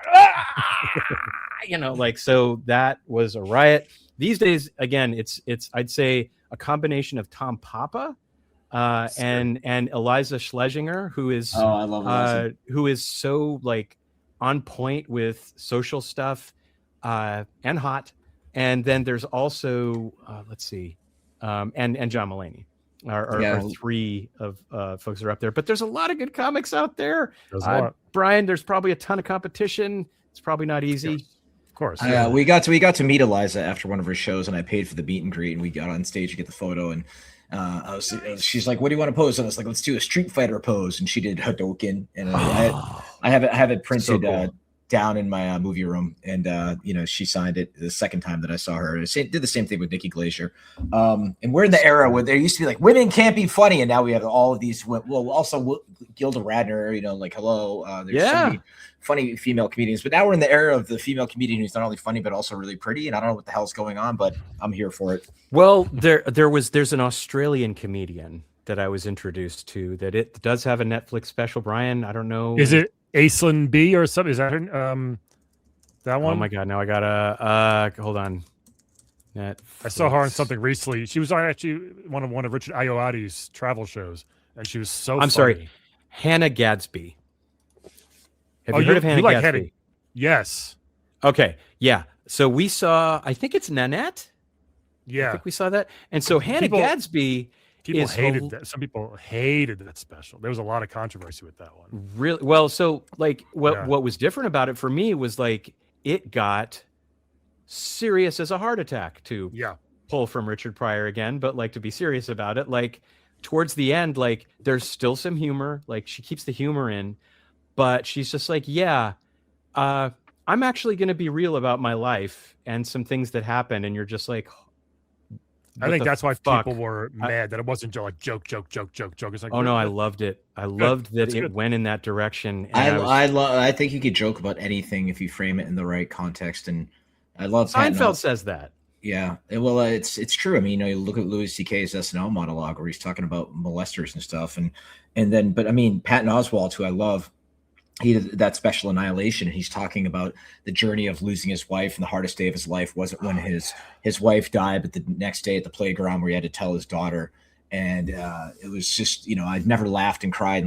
C: Like, so that was a riot. These days, again, it's I'd say a combination of Tom Papa and Eliza Schlesinger, who is
B: I love Eliza.
C: Who is so like on point with social stuff and hot. And then there's also let's see, and John Mulaney are three of folks that are up there. But there's a lot of good comics out there. Brian, there's probably a ton of competition. It's probably not easy.
A: Of course.
B: We got to meet Eliza after one of her shows, and I paid for the meet and greet, and we got on stage to get the photo. And she's like, "What do you want to pose?" And I was like, "Let's do a Street Fighter pose." And she did Hadouken, and I have it printed so cool. Down in my movie room, and she signed it the second time that I saw her. Did the same thing with Nikki Glaser. And we're in the era where there used to be like women can't be funny, and now we have all of these. Well, also Gilda Radner, like hello. There's so many funny female comedians, but now we're in the era of the female comedian who's not only funny but also really pretty. And I don't know what the hell's going on, but I'm here for it.
C: Well, there's an Australian comedian that I was introduced to that it does have a Netflix special. Brian, I don't know.
A: Is it Aislinn B or something? Is that her? That one?
C: Oh my god! Now I gotta hold on. Netflix.
A: I saw her on something recently. She was on actually one of Richard Ayoade's travel shows, and she was so.
C: I'm sorry, Hannah Gadsby. Have you heard of Hannah Gadsby?
A: Hannah? Yes.
C: Okay. Yeah. So we saw. I think it's Nanette.
A: Yeah.
C: I think we saw that, and so Hannah Gadsby.
A: People hated that. Some people hated that special. There was a lot of controversy with that one.
C: Really? Well, so like what was different about it for me was like it got serious as a heart attack to pull from Richard Pryor again, but like to be serious about it. Like towards the end, like there's still some humor. Like she keeps the humor in, but she's just like, I'm actually going to be real about my life and some things that happened. And you're just like,
A: I think that's why people were mad that it wasn't like joke. It's like,
C: oh no, I loved it. I loved that it went in that direction.
B: And I think you could joke about anything if you frame it in the right context. And I love
C: Seinfeld says that.
B: Yeah, well, it's true. I mean, you look at Louis C.K.'s SNL monologue where he's talking about molesters and stuff, and then, but I mean, Patton Oswalt, who I love. He did that special Annihilation, and he's talking about the journey of losing his wife, and the hardest day of his life wasn't when his wife died, but the next day at the playground where he had to tell his daughter. And it was just, I'd never laughed and cried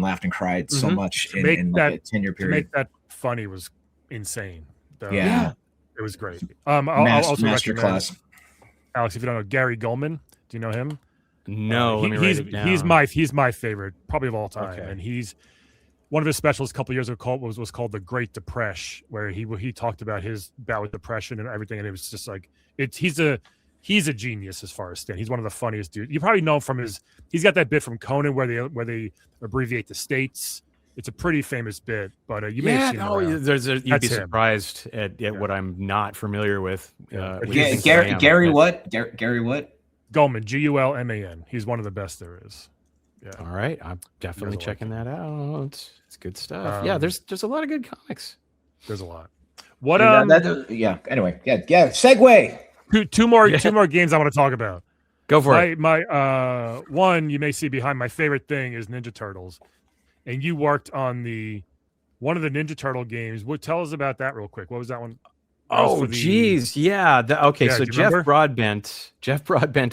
B: so much in like a 10-year period.
A: To make that funny was insane.
B: It
A: was great.
B: I'll also masterclass.
A: Alex, if you don't know Gary Goldman, do you know him?
C: No, let me write it down.
A: He's my favorite, probably of all time, and he's. One of his specials a couple of years ago was called The Great Depression, where he talked about his bout with depression and everything, and it was just like he's a genius as far as stand. He's one of the funniest dudes. You probably know him from he's got that bit from Conan where they abbreviate the states. It's a pretty famous bit, but you may have seen it.
C: You'd be surprised at what I'm not familiar with.
B: Gary what? Gary what?
A: Goldman, Gulman. He's one of the best there is. Yeah.
C: All right, I'm definitely checking that out. It's good stuff. There's a lot of good comics.
A: There's a lot. What?
B: Anyway, segue.
A: Two more games I want to talk about.
C: Go for it.
A: My one you may see behind my favorite thing is Ninja Turtles, and you worked on one of the Ninja Turtle games. Tell us about that real quick. What was that one?
C: Oh, geez. Yeah. So Jeff Broadbent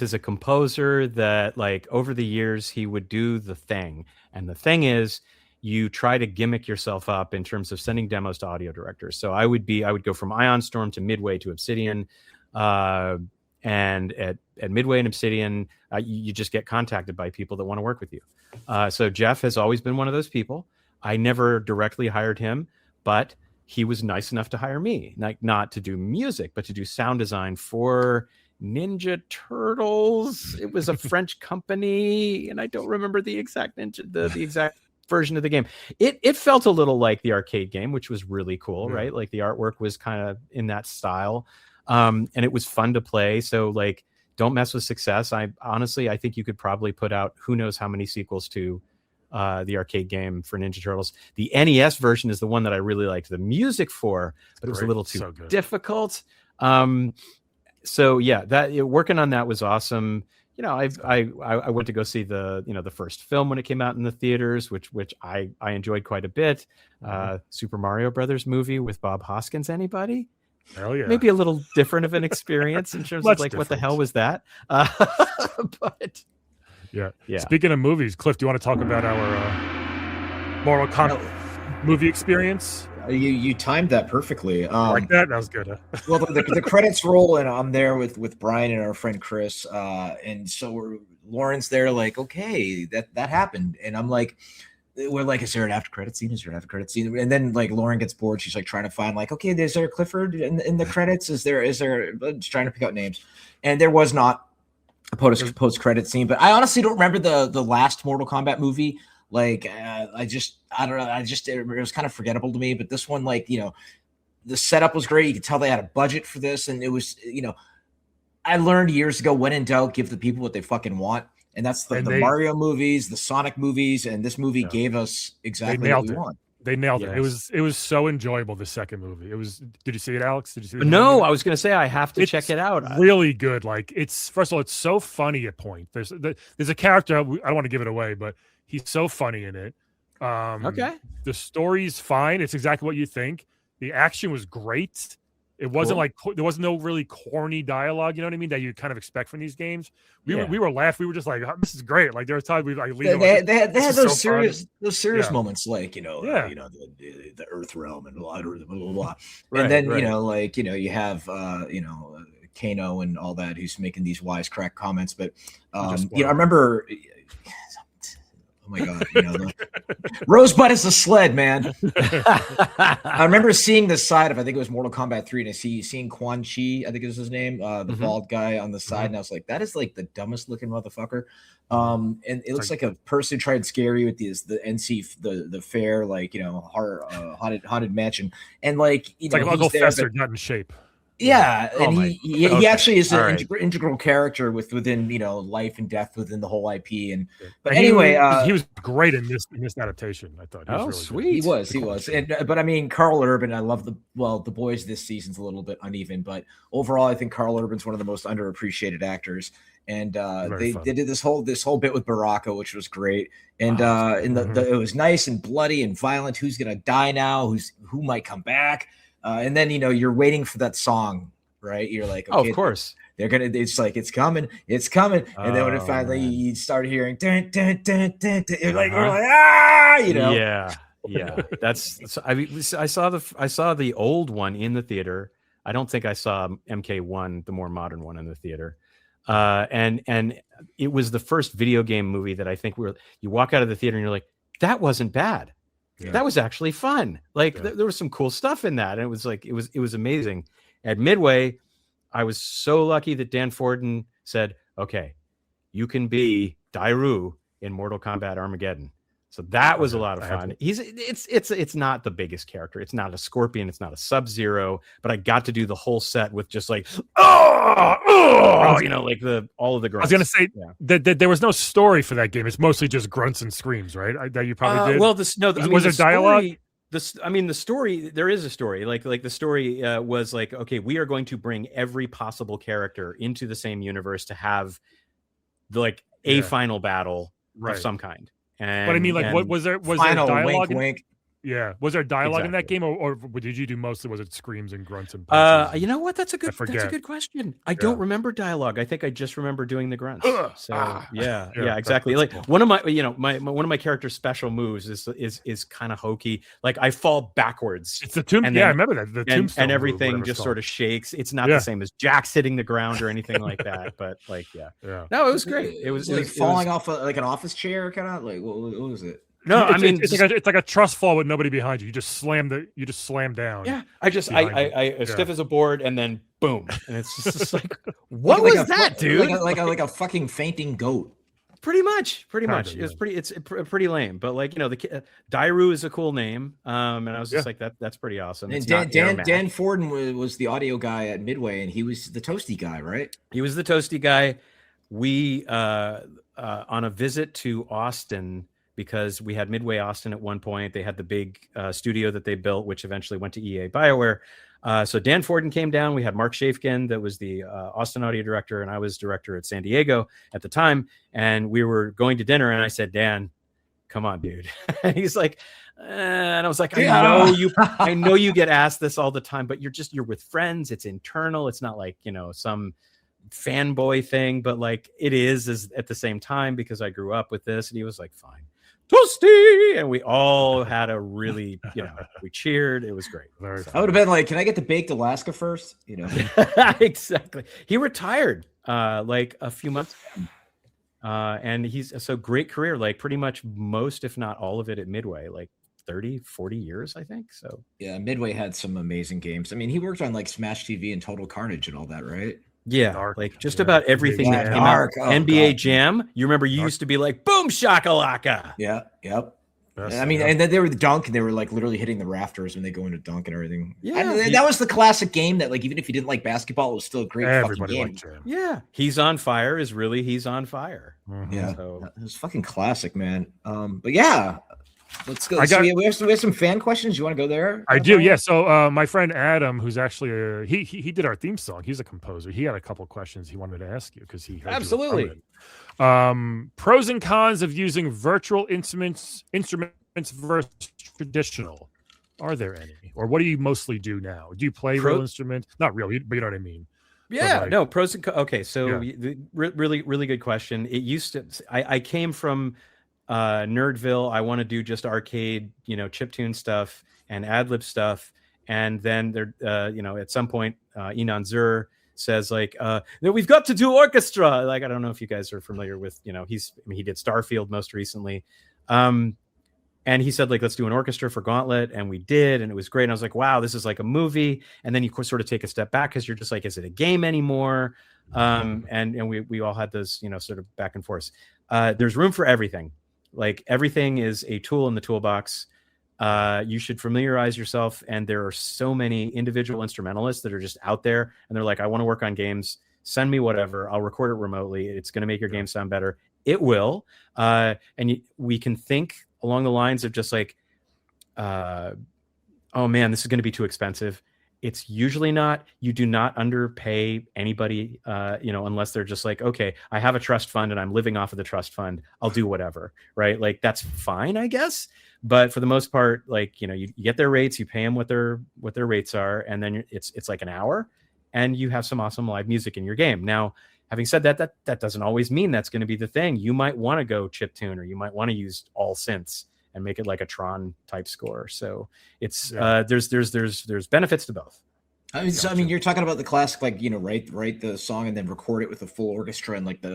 C: is a composer that, like, over the years, he would do the thing. And the thing is, you try to gimmick yourself up in terms of sending demos to audio directors. So I would go from Ion Storm to Midway to Obsidian. And at Midway and Obsidian, you just get contacted by people that want to work with you. So Jeff has always been one of those people. I never directly hired him, but he was nice enough to hire me, like not to do music, but to do sound design for Ninja Turtles. It was a French company, and I don't remember the exact the exact version of the game. It felt a little like the arcade game, which was really cool, right? Like the artwork was kind of in that style, and it was fun to play. So like, don't mess with success. I think you could probably put out who knows how many sequels to the arcade game for Ninja Turtles. The NES version is the one that I really liked the music for, but it was a little too difficult. So yeah, working on that was awesome. you know, I went to go see the first film when it came out in the theaters, which I enjoyed quite a bit. Super Mario Brothers movie with Bob Hoskins. Anybody?
A: Hell yeah.
C: Maybe a little different of an experience in terms of like what the hell was that? But
A: yeah. Speaking of movies, Cliff, do you want to talk about our Mortal Kombat movie experience?
B: You timed that perfectly.
A: Like that was good. Huh?
B: Well, the credits roll, and I'm there with Brian and our friend Chris, and so Lauren's there, like, okay, that happened, and I'm like, we're like, is there an after credit scene? Is there an after credit scene? And then like Lauren gets bored. She's like trying to find like, okay, is there a Clifford in the credits? Is there just trying to pick out names, and there was not a post credit scene. But I honestly don't remember the last Mortal Kombat movie. Like, I don't know. It was kind of forgettable to me, but this one, like, you know, the setup was great. You could tell they had a budget for this. And it was, you know, I learned years ago, when in doubt, give the people what they fucking want. And that's the Mario movies, the Sonic movies. And this movie gave us exactly what we want.
A: They nailed it. It was so enjoyable. The second movie. Did you see it, Alex? Did you see it?
C: No, I was going to say, I have to check it out.
A: Really good. Like, first of all, it's so funny at point. There's a character, I don't want to give it away, but he's so funny in it.
C: Okay.
A: The story's fine. It's exactly what you think. The action was great. It wasn't like, there was no really corny dialogue, you know what I mean, that you kind of expect from these games. We were laughing. We were just like, oh, this is great. Like, there was times we like
B: they had those serious moments, like, you know, the Earth realm and blah blah blah blah. And then you know, like, you know, you have Kano and all that, who's making these wisecrack comments. But you know, I remember. Oh my God, you know, Rosebud is a sled, man. I remember seeing the side of, I think it was Mortal Kombat 3, and seeing Quan Chi, I think is his name, the bald guy on the side, and I was like, that is like the dumbest looking motherfucker. And it looks like a person tried to scare you with the fair, like, you know, haunted mansion, and like, you
A: it's
B: know,
A: like Uncle Fester not in shape.
B: Yeah, and he actually is an integral character within, you know, life and death within the whole IP. But anyway,
A: he was great in this adaptation. I thought.
C: Really sweet.
B: Good. He was. But I mean, Carl Urban. I love the boys this season's a little bit uneven, but overall, I think Carl Urban's one of the most underappreciated actors. And they did this whole bit with Baraka, which was great. And it was nice and bloody and violent. Who's gonna die now? Who might come back? And then, you know, you're waiting for that song, right? You're like, okay,
C: of course,
B: it's like, it's coming. And then when it finally, you start hearing, dun, dun, dun, dun, dun, you're like, ah, you know?
C: Yeah. I saw the old one in the theater. I don't think I saw MK1, the more modern one, in the theater. And it was the first video game movie that I think you walk out of the theater and you're like, that wasn't bad. Yeah. That was actually fun. Like there was some cool stuff in that. And it was like, it was amazing. At Midway, I was so lucky that Dan Forden said, okay, you can be Dairou in Mortal Kombat Armageddon. So that was a lot of fun. It's not the biggest character. It's not a Scorpion. It's not a Sub-Zero, but I got to do the whole set with just like, you know, like all of the grunts.
A: I was going to say that there was no story for that game. It's mostly just grunts and screams, right? That you probably did.
C: Well,
A: was there dialogue?
C: The story, there is a story. Like the story was like, okay, we are going to bring every possible character into the same universe to have a final battle of some kind. But I mean, like, was there dialogue? Wink. Yeah, was there dialogue in that game, or did you do mostly? Was it screams and grunts and punches? You know what? That's a good question. I don't remember dialogue. I think I just remember doing the grunts. Yeah, exactly. Like cool. One of my, you know, one of my character's special moves is kind of hokey. Like I fall backwards.
A: It's the tomb. I remember that. The tombstone
C: and everything just sort of shakes. It's not the same as Jack's hitting the ground or anything like that. But like, no, it was great. It was
B: like falling off like an office chair, kind of like what was it?
C: No, I mean
A: it's like a trust fall with nobody behind you. You just slam down.
C: Yeah, I stiff as a board and then boom, and it's just like what was that, dude?
B: Like a fucking fainting goat.
C: Pretty much. It's pretty lame, but like, you know, the Dairou is a cool name, and I was just like that's pretty awesome.
B: And Dan Forden was the audio guy at Midway, and he was the toasty guy, right?
C: He was the toasty guy. We on a visit to Austin, because we had Midway Austin at one point. They had the big studio that they built, which eventually went to EA BioWare. So Dan Forden came down. We had Mark Shafkin, that was the Austin audio director, and I was director at San Diego at the time. And we were going to dinner, and I said, Dan, come on, dude. And he's like, and I was like, I know you get asked this all the time, but you're with friends. It's internal. It's not like, some fanboy thing, but like it is at the same time, because I grew up with this. And he was like, fine. Toasty, and we all had a really, we cheered. It was great.
B: I would have been like, can I get the baked Alaska first?
C: Exactly. He retired like a few months ago. And he's so great career, like pretty much most, if not all of it at Midway, like 30, 40 years, I think. So
B: yeah, Midway had some amazing games. I mean, he worked on like Smash TV and Total Carnage and all that, right?
C: Yeah, Dark, like just about everything that came out. NBA Jam. You remember you used to be like, boom shakalaka.
B: Yeah, yep. I mean, and then they were the dunk, and they were like literally hitting the rafters when they go into dunk and everything. Yeah, and that was the classic game that, like, even if you didn't like basketball, it was still a great fucking game.
C: Yeah, He's on Fire is really He's on Fire.
B: Mm-hmm. Yeah, so it was fucking classic, man. But yeah. Let's go. We have some fan questions. You want to go there?
A: I do. Yeah. So my friend Adam, who's actually he did our theme song. He's a composer. He had a couple questions he wanted to ask you because he
C: absolutely.
A: Pros and cons of using virtual instruments versus traditional. Are there any, or what do you mostly do now? Do you play real instruments? Not really, but you know what I mean.
C: Yeah. No pros and cons. Okay. So really, really good question. It used to. I came from Nerdville. I want to do just arcade, chiptune stuff and ad-lib stuff. And then there, at some point, Enon Zur says like, we've got to do orchestra. Like, I don't know if you guys are familiar with, he did Starfield most recently. And he said like, let's do an orchestra for Gauntlet. And we did, and it was great. And I was like, wow, this is like a movie. And then you sort of take a step back, because you're just like, is it a game anymore? And we all had those, sort of back and forth. There's room for everything. Like everything is a tool in the toolbox. You should familiarize yourself. And there are so many individual instrumentalists that are just out there, and they're like, I want to work on games. Send me whatever. I'll record it remotely. It's going to make your game sound better. It will. We can think along the lines of just like, oh man, this is going to be too expensive. It's usually not. You do not underpay anybody, unless they're just like, okay, I have a trust fund and I'm living off of the trust fund. I'll do whatever, right? Like that's fine, I guess. But for the most part, like, you get their rates, you pay them what their rates are, and then it's like an hour, and you have some awesome live music in your game. Now, having said that doesn't always mean that's going to be the thing. You might want to go chiptune, or you might want to use all synths and make it like a Tron type score. So it's there's benefits to both.
B: I mean, you're talking about the classic, like, write the song and then record it with a full orchestra and like in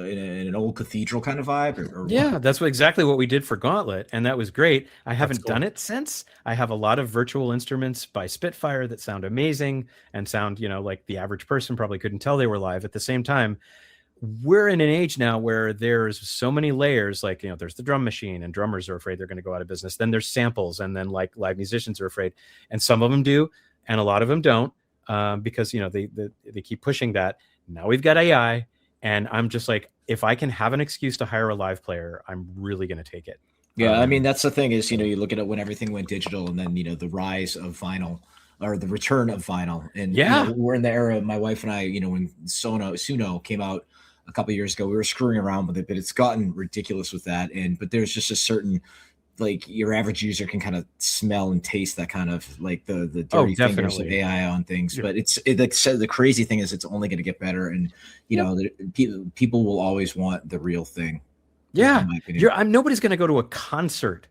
B: an old cathedral kind of vibe. Or
C: yeah, that's exactly what we did for Gauntlet, and that was great. I haven't done it since. I have a lot of virtual instruments by Spitfire that sound amazing and sound, like the average person probably couldn't tell they were live. At the same time, we're in an age now where there's so many layers, like, there's the drum machine, and drummers are afraid they're going to go out of business. Then there's samples, and then like live musicians are afraid, and some of them do, and a lot of them don't, because, they keep pushing that. Now we've got AI, and I'm just like, if I can have an excuse to hire a live player, I'm really going to take it.
B: Yeah. I mean, that's the thing is, you look at it when everything went digital, and then, the rise of vinyl, or the return of vinyl. And we're in the era, my wife and I, when Suno came out a couple of years ago, we were screwing around with it, but it's gotten ridiculous with that. But there's just a certain, like, your average user can kind of smell and taste that kind of like the dirty fingers of AI on things. Yeah. But the crazy thing is, it's only going to get better. And, people will always want the real thing.
C: Yeah. Nobody's going to go to a concert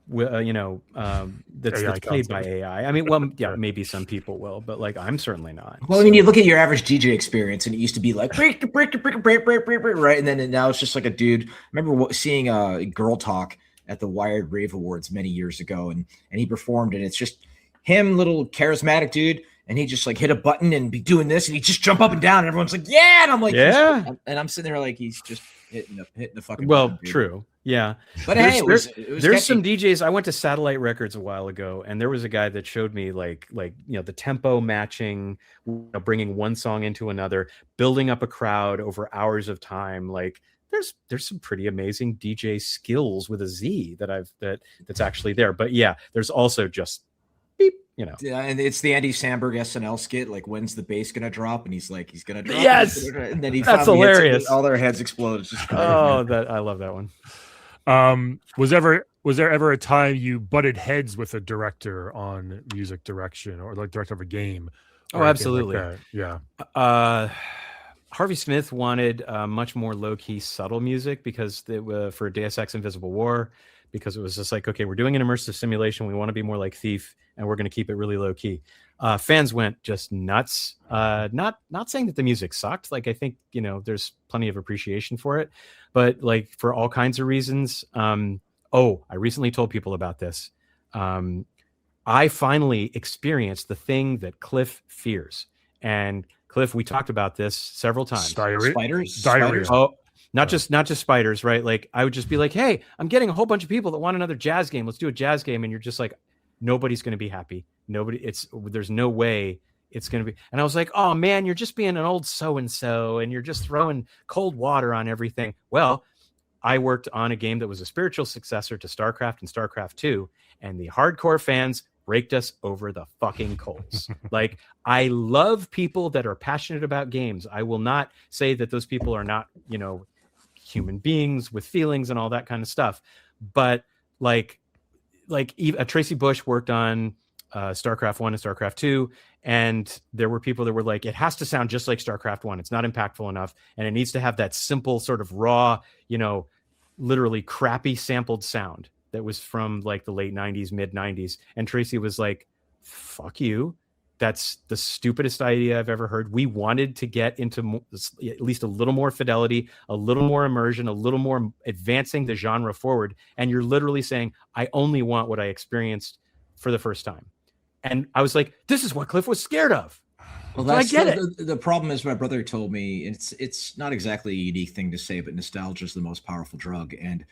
C: that's played by AI. I mean, well, yeah, maybe some people will, but like, I'm certainly not.
B: Well, I mean, you look at your average DJ experience, and it used to be like break, right, and then now it's just like a dude. I remember seeing Girl Talk at the Wired Rave Awards many years ago, and he performed, and it's just him, little charismatic dude, and he just like hit a button and be doing this, and he just jump up and down, and everyone's like, yeah, and I'm like, yeah, and I'm sitting there like he's just hitting the fucking button,
C: true. Yeah.
B: But hey,
C: there's some DJs. I went to Satellite Records a while ago, and there was a guy that showed me like the tempo matching, bringing one song into another, building up a crowd over hours of time. Like there's some pretty amazing DJ skills with a Z that's actually there. But yeah, there's also just beep, you know.
B: Yeah, and it's the Andy Samberg SNL skit. Like, when's the bass gonna drop? And he's gonna drop.
C: Yes,
B: and then
C: that's hilarious.
B: All their heads explode. It's just great,
C: I love that one.
A: Was there ever a time you butted heads with a director on music direction or like director of a game?
C: Oh, absolutely.
A: Like yeah.
C: Harvey Smith wanted much more low-key, subtle music because for Deus Ex Invisible War, because it was just like, okay, we're doing an immersive simulation. We want to be more like Thief, and we're going to keep it really low-key. Fans went just nuts. Not saying that the music sucked. Like, I think, there's plenty of appreciation for it, but like for all kinds of reasons. I recently told people about this. I finally experienced the thing that Cliff fears. And Cliff, we talked about this several times.
B: Spiders?
C: Oh, not just spiders, right? Like, I would just be like, hey, I'm getting a whole bunch of people that want another jazz game. Let's do a jazz game. And you're just like, nobody's going to be happy. There's no way it's going to be. And I was like, oh man, you're just being an old so-and-so and you're just throwing cold water on everything. Well, I worked on a game that was a spiritual successor to StarCraft and StarCraft 2, and the hardcore fans raked us over the fucking coals. Like, I love people that are passionate about games. I will not say that those people are not, human beings with feelings and all that kind of stuff. But like Tracy Bush worked on StarCraft 1 and StarCraft 2, and there were people that were like, it has to sound just like StarCraft 1. It's not impactful enough, and it needs to have that simple sort of raw, literally crappy sampled sound that was from like the late 90s, mid 90s. And Tracy was like, fuck you. That's the stupidest idea I've ever heard. We wanted to get into at least a little more fidelity, a little more immersion, a little more advancing the genre forward. And you're literally saying, I only want what I experienced for the first time. And I was like, this is what Cliff was scared of.
B: Well, I get it. The problem is, my brother told me it's not exactly a unique thing to say, but nostalgia is the most powerful drug. And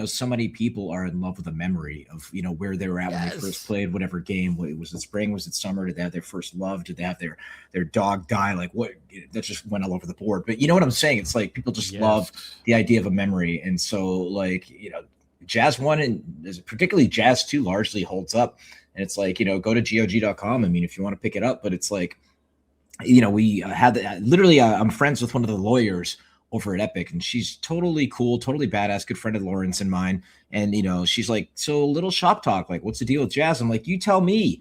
B: so many people are in love with the memory of where they were at when they first played whatever game. Was it spring? Was it summer? Did they have their first love? Did they have their dog die? Like, what? That just went all over the board. But you know what I'm saying? It's like people just love the idea of a memory, and so like Jazz 1 and particularly Jazz 2 largely holds up. And it's like go to GOG.com. I mean, if you want to pick it up, but it's like we had literally I'm friends with one of the lawyers over at Epic, and she's totally cool, totally badass, good friend of Lauren's and mine. And she's like, so little shop talk, like, what's the deal with Jazz? I'm like, you tell me,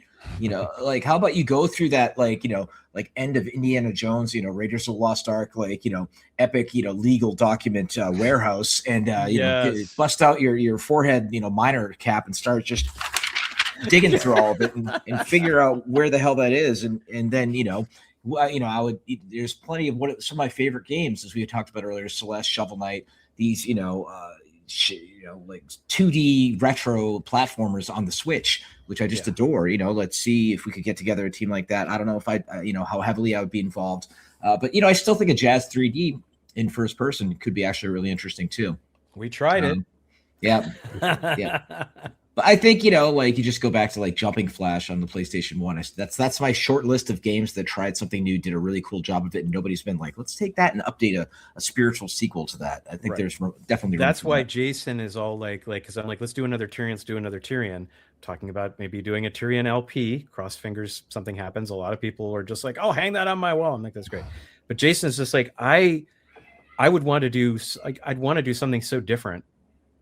B: like, how about you go through that, like, like end of Indiana Jones, Raiders of the Lost Ark, like, Epic, legal document warehouse, and bust out your forehead, minor cap and start just digging through all of it and figure out where the hell that is, and then I would. There's plenty of some of my favorite games, as we had talked about earlier, Celeste, Shovel Knight, these like 2D retro platformers on the Switch, which I just adore. Let's see if we could get together a team like that. I don't know if how heavily I would be involved, but I still think a Jazz 3D in first person could be actually really interesting too.
C: We tried it.
B: Yeah. But I think, like you just go back to like Jumping Flash on the PlayStation 1. That's my short list of games that tried something new, did a really cool job of it, and nobody's been like, let's take that and update a spiritual sequel to that. I think there's definitely
C: that's why Jason is all like, because I'm like, let's do another Tyrion. Talking about maybe doing a Tyrion LP. Cross fingers, something happens. A lot of people are just like, oh, hang that on my wall. I'm like, that's great. But Jason is just like, I would want to do, I'd want to do something so different.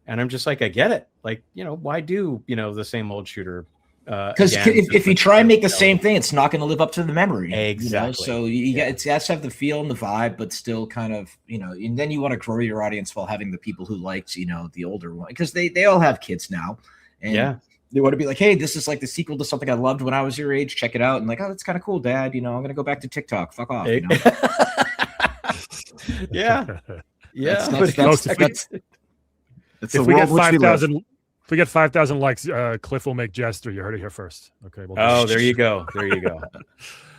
C: And I'm just like, I get it. Like, why do, the same old shooter?
B: Because if you try and make the same thing, it's not going to live up to the memory.
C: Exactly.
B: So it has to have the feel and the vibe, but still kind of, and then you want to grow your audience while having the people who liked, the older one, because they all have kids now. And they want to be like, hey, this is like the sequel to something I loved when I was your age. Check it out. And like, oh, that's kind of cool, Dad. I'm going to go back to TikTok. Fuck off.
C: Yeah.
A: If we get 5,000, if we get 5,000 likes, Cliff will make Jazz 3. You heard it here first. Okay.
C: There you go.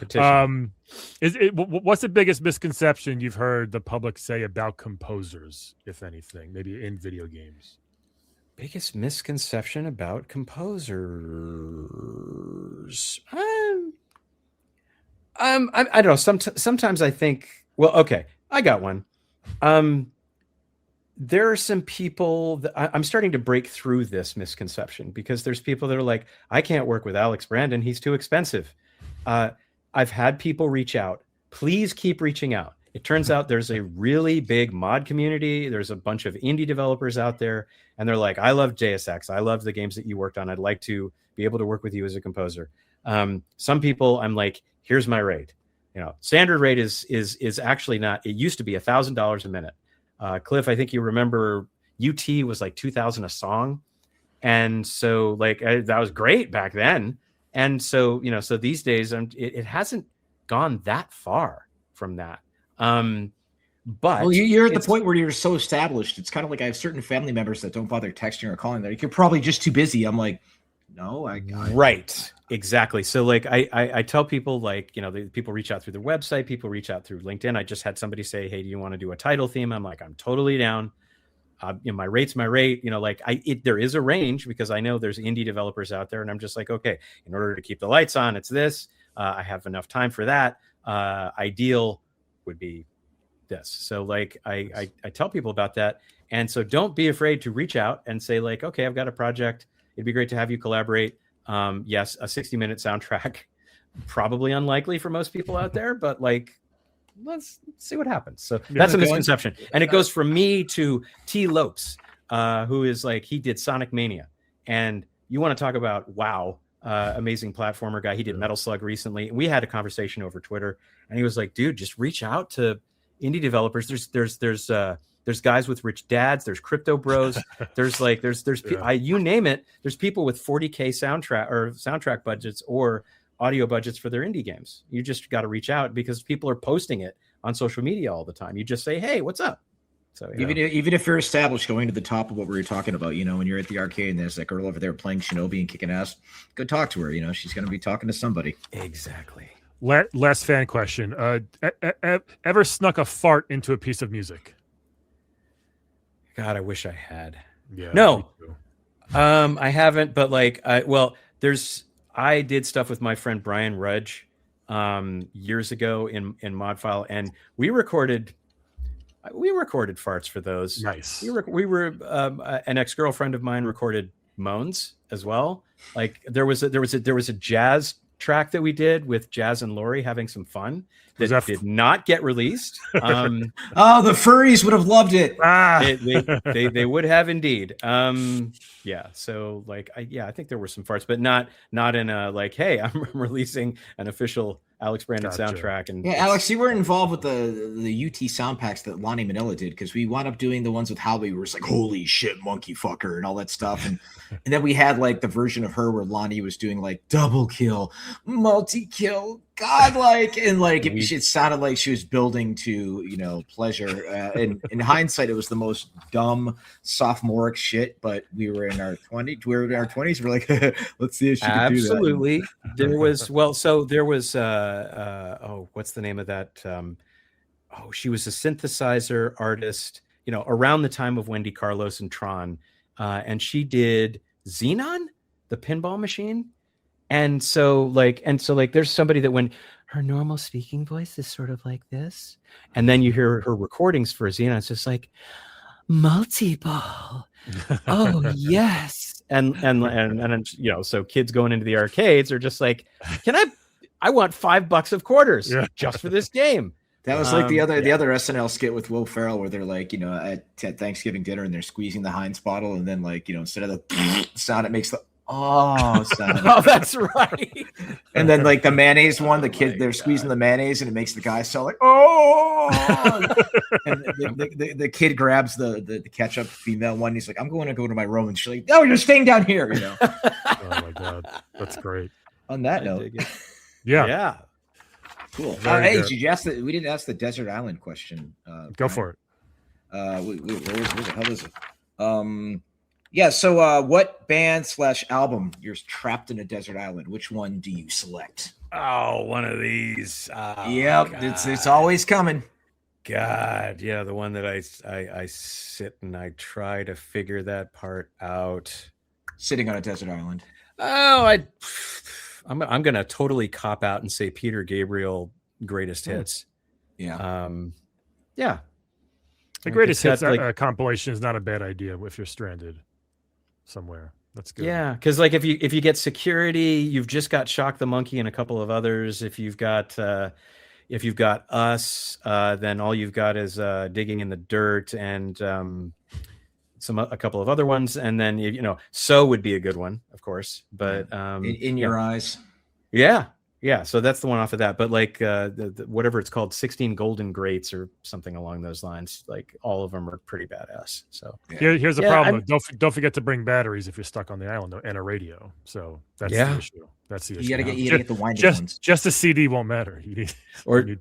C: Petition.
A: What's the biggest misconception you've heard the public say about composers, if anything, maybe in video games?
C: Biggest misconception about composers. I don't know. Sometimes I think. Well, okay, I got one. there are some people that I'm starting to break through this misconception, because there's people that are like, I can't work with Alex Brandon, he's too expensive. I've had people reach out. Please keep reaching out. It turns out there's a really big mod community. There's a bunch of indie developers out there, and they're like, I love Deus Ex. I love the games that you worked on. I'd like to be able to work with you as a composer. Some people, I'm like, here's my rate. Standard rate is actually not. It used to be $1,000 a minute. Cliff, I think you remember UT was like $2,000 a song, and so that was great back then. And so so these days, it hasn't gone that far from that. But
B: you're at the point where you're so established. It's kind of like I have certain family members that don't bother texting or calling. That you're probably just too busy. I'm like, no,
C: right, exactly. So I tell people, people reach out through their website, people reach out through LinkedIn. I just had somebody say, hey, do you want to do a title theme? I'm like, I'm totally down. My rate's my rate. There is a range, because I know there's indie developers out there, and I'm just like, okay, in order to keep the lights on, it's this. I have enough time for that. Ideal would be this. So I tell people about that. And so don't be afraid to reach out and say okay, I've got a project. It'd be great to have you collaborate. Yes, a 60-minute soundtrack, probably unlikely for most people out there, but let's see what happens. So that's a misconception. And it goes from me to T. Lopes, who is he did Sonic Mania. And you want to talk about, wow, amazing platformer guy. He did Metal Slug recently. We had a conversation over Twitter, and he was like, dude, just reach out to indie developers. There's guys with rich dads. There's crypto bros. There's you name it. There's people with 40K soundtrack budgets or audio budgets for their indie games. You just got to reach out, because people are posting it on social media all the time. You just say, hey, what's up? So
B: even if you're established, going to the top of what we were talking about, when you're at the arcade and there's that girl over there playing Shinobi and kicking ass, go talk to her. She's going to be talking to somebody.
C: Exactly.
A: Last fan question. Ever snuck a fart into a piece of music?
C: God, I wish I had.
A: Yeah.
C: No, I haven't. But I did stuff with my friend Brian Rudge years ago in Modfile, and we recorded farts for those.
A: Nice.
C: We were an ex-girlfriend of mine recorded moans as well. There was a jazz track that we did with Jazz and Lori having some fun that did not get released.
B: The furries would have loved it.
C: They would have indeed. So I think there were some farts, but not in a hey, I'm releasing an official Alex Brandon soundtrack. And
B: Alex, you were involved with the UT sound packs that Lonnie Manila did, because we wound up doing the ones with Howie where it's holy shit, monkey fucker and all that stuff, and then we had the version of her where Lonnie was doing double kill, multi kill, godlike, and it sounded like she was building to pleasure. And in hindsight, it was the most dumb sophomoric shit, but we were in our 20s. We're like, let's see if she can do that.
C: Absolutely. There was what's the name of that? She was a synthesizer artist, around the time of Wendy Carlos and Tron, and she did Xenon, the pinball machine. And so there's somebody that when her normal speaking voice is sort of like this, and then you hear her recordings for Xenon, it's just multi-ball. Oh yes. And so kids going into the arcades are just I want $5 of quarters just for this game.
B: That was the other SNL skit with Will Ferrell where they're at Thanksgiving dinner and they're squeezing the Heinz bottle, and then instead of the sound, it makes the sound.
C: Oh, that's right.
B: And then the mayonnaise one, they're squeezing the mayonnaise and it makes the guy sound oh. And the kid grabs the ketchup female one. He's like, I'm going to go to my room, and she's like, no, you're staying down here.
A: Oh my god, that's great.
B: On that note,
A: yeah.
B: Cool. Hey, did you ask we didn't ask the desert island question.
A: Go for it.
B: Where the hell is it? So what band / album you're trapped in a desert island? Which one do you select?
C: Oh, one of these.
B: Yep, it's always coming.
C: God, yeah, the one that I sit and I try to figure that part out.
B: Sitting on a desert island.
C: Oh, I'm gonna totally cop out and say Peter Gabriel greatest hits.
B: Yeah.
C: Yeah.
A: The greatest hits compilation is not a bad idea if you're stranded somewhere. That's good.
C: Yeah, because like if you get Security, you've just got Shock the Monkey and a couple of others. If you've got Us, then all you've got is Digging in the Dirt and a couple of other ones, and then So would be a good one, of course. But
B: in Your Eyes.
C: Yeah, so that's the one off of that. But like the whatever it's called, 16 Golden Greats or something along those lines, like all of them are pretty badass. So
A: here's the problem. Don't forget to bring batteries if you're stuck on the island, and a radio. So that's the issue. That's the issue.
B: You gotta get the winding ones.
A: Just a CD won't matter. You need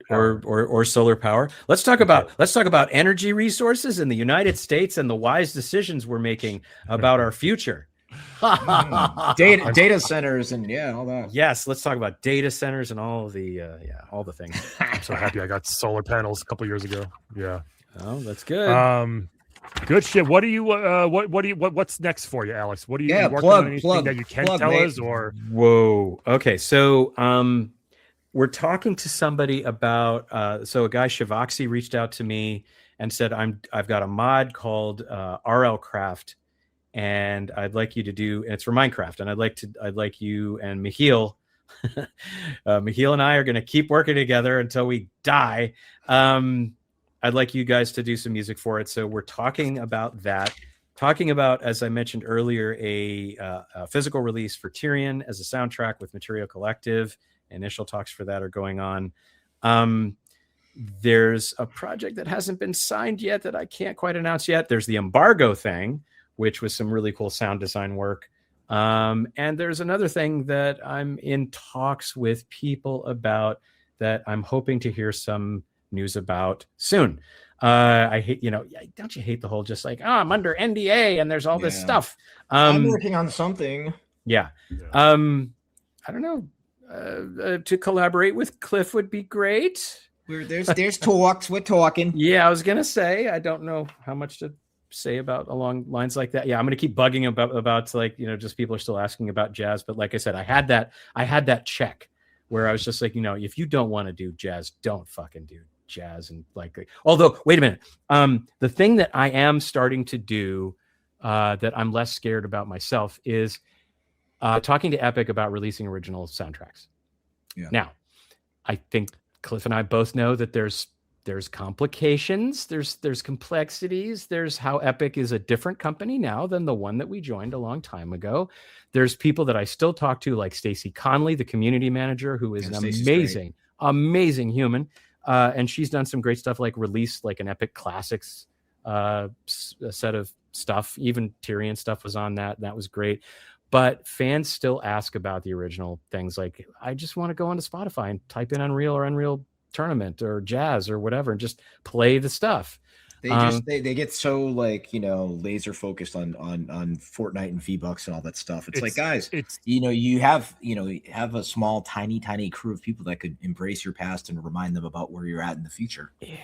C: or solar power. Let's talk about energy resources in the United States and the wise decisions we're making about our future.
B: data centers and all that.
C: Yes, let's talk about data centers and all the all the things.
A: I'm so happy I got solar panels a couple years ago. Yeah.
C: Oh, that's good.
A: Good shit. What's next for you, Alex? What are you working on? Anything that you can tell us? Or
C: whoa. Okay, so we're talking to somebody about so a guy Shivoxy reached out to me and said I've got a mod called RL Craft. And I'd like you to do, and it's for Minecraft. And I'd like you and Michiel, Michiel and I are going to keep working together until we die. I'd like you guys to do some music for it. So we're talking about that, as I mentioned earlier, a physical release for Tyrion as a soundtrack with Material Collective. Initial talks for that are going on. There's a project that hasn't been signed yet that I can't quite announce yet. There's the embargo thing, which was some really cool sound design work. And there's another thing that I'm in talks with people about that I'm hoping to hear some news about soon. I hate, don't you hate the whole just like, I'm under NDA and there's all this stuff.
B: I'm working on something.
C: Yeah. I don't know. To collaborate with Cliff would be great.
B: There's talks. We're talking.
C: Yeah, I was going to say, I don't know how much to say about along lines like that. Yeah, I'm going to keep bugging about like, just people are still asking about jazz. But like I said, I had that check where I was just like, if you don't want to do jazz, don't fucking do jazz. And like, although, wait a minute. The thing that I am starting to do that I'm less scared about myself is talking to Epic about releasing original soundtracks. Yeah. Now, I think Cliff and I both know that there's complications, there's complexities, there's how Epic is a different company now than the one that we joined a long time ago. There's people that I still talk to, like Stacey Conley, the community manager, who is an amazing human. And she's done some great stuff, like released like an Epic Classics set of stuff. Even Tyrion stuff was on that. That was great. But fans still ask about the original things. Like, I just want to go onto Spotify and type in Unreal or Unreal Tournament or Jazz or whatever and just play the stuff.
B: They get so like laser focused on Fortnite and V-Bucks and all that stuff. It's like, guys, you have a small tiny crew of people that could embrace your past and remind them about where you're at in the future.
C: Yeah,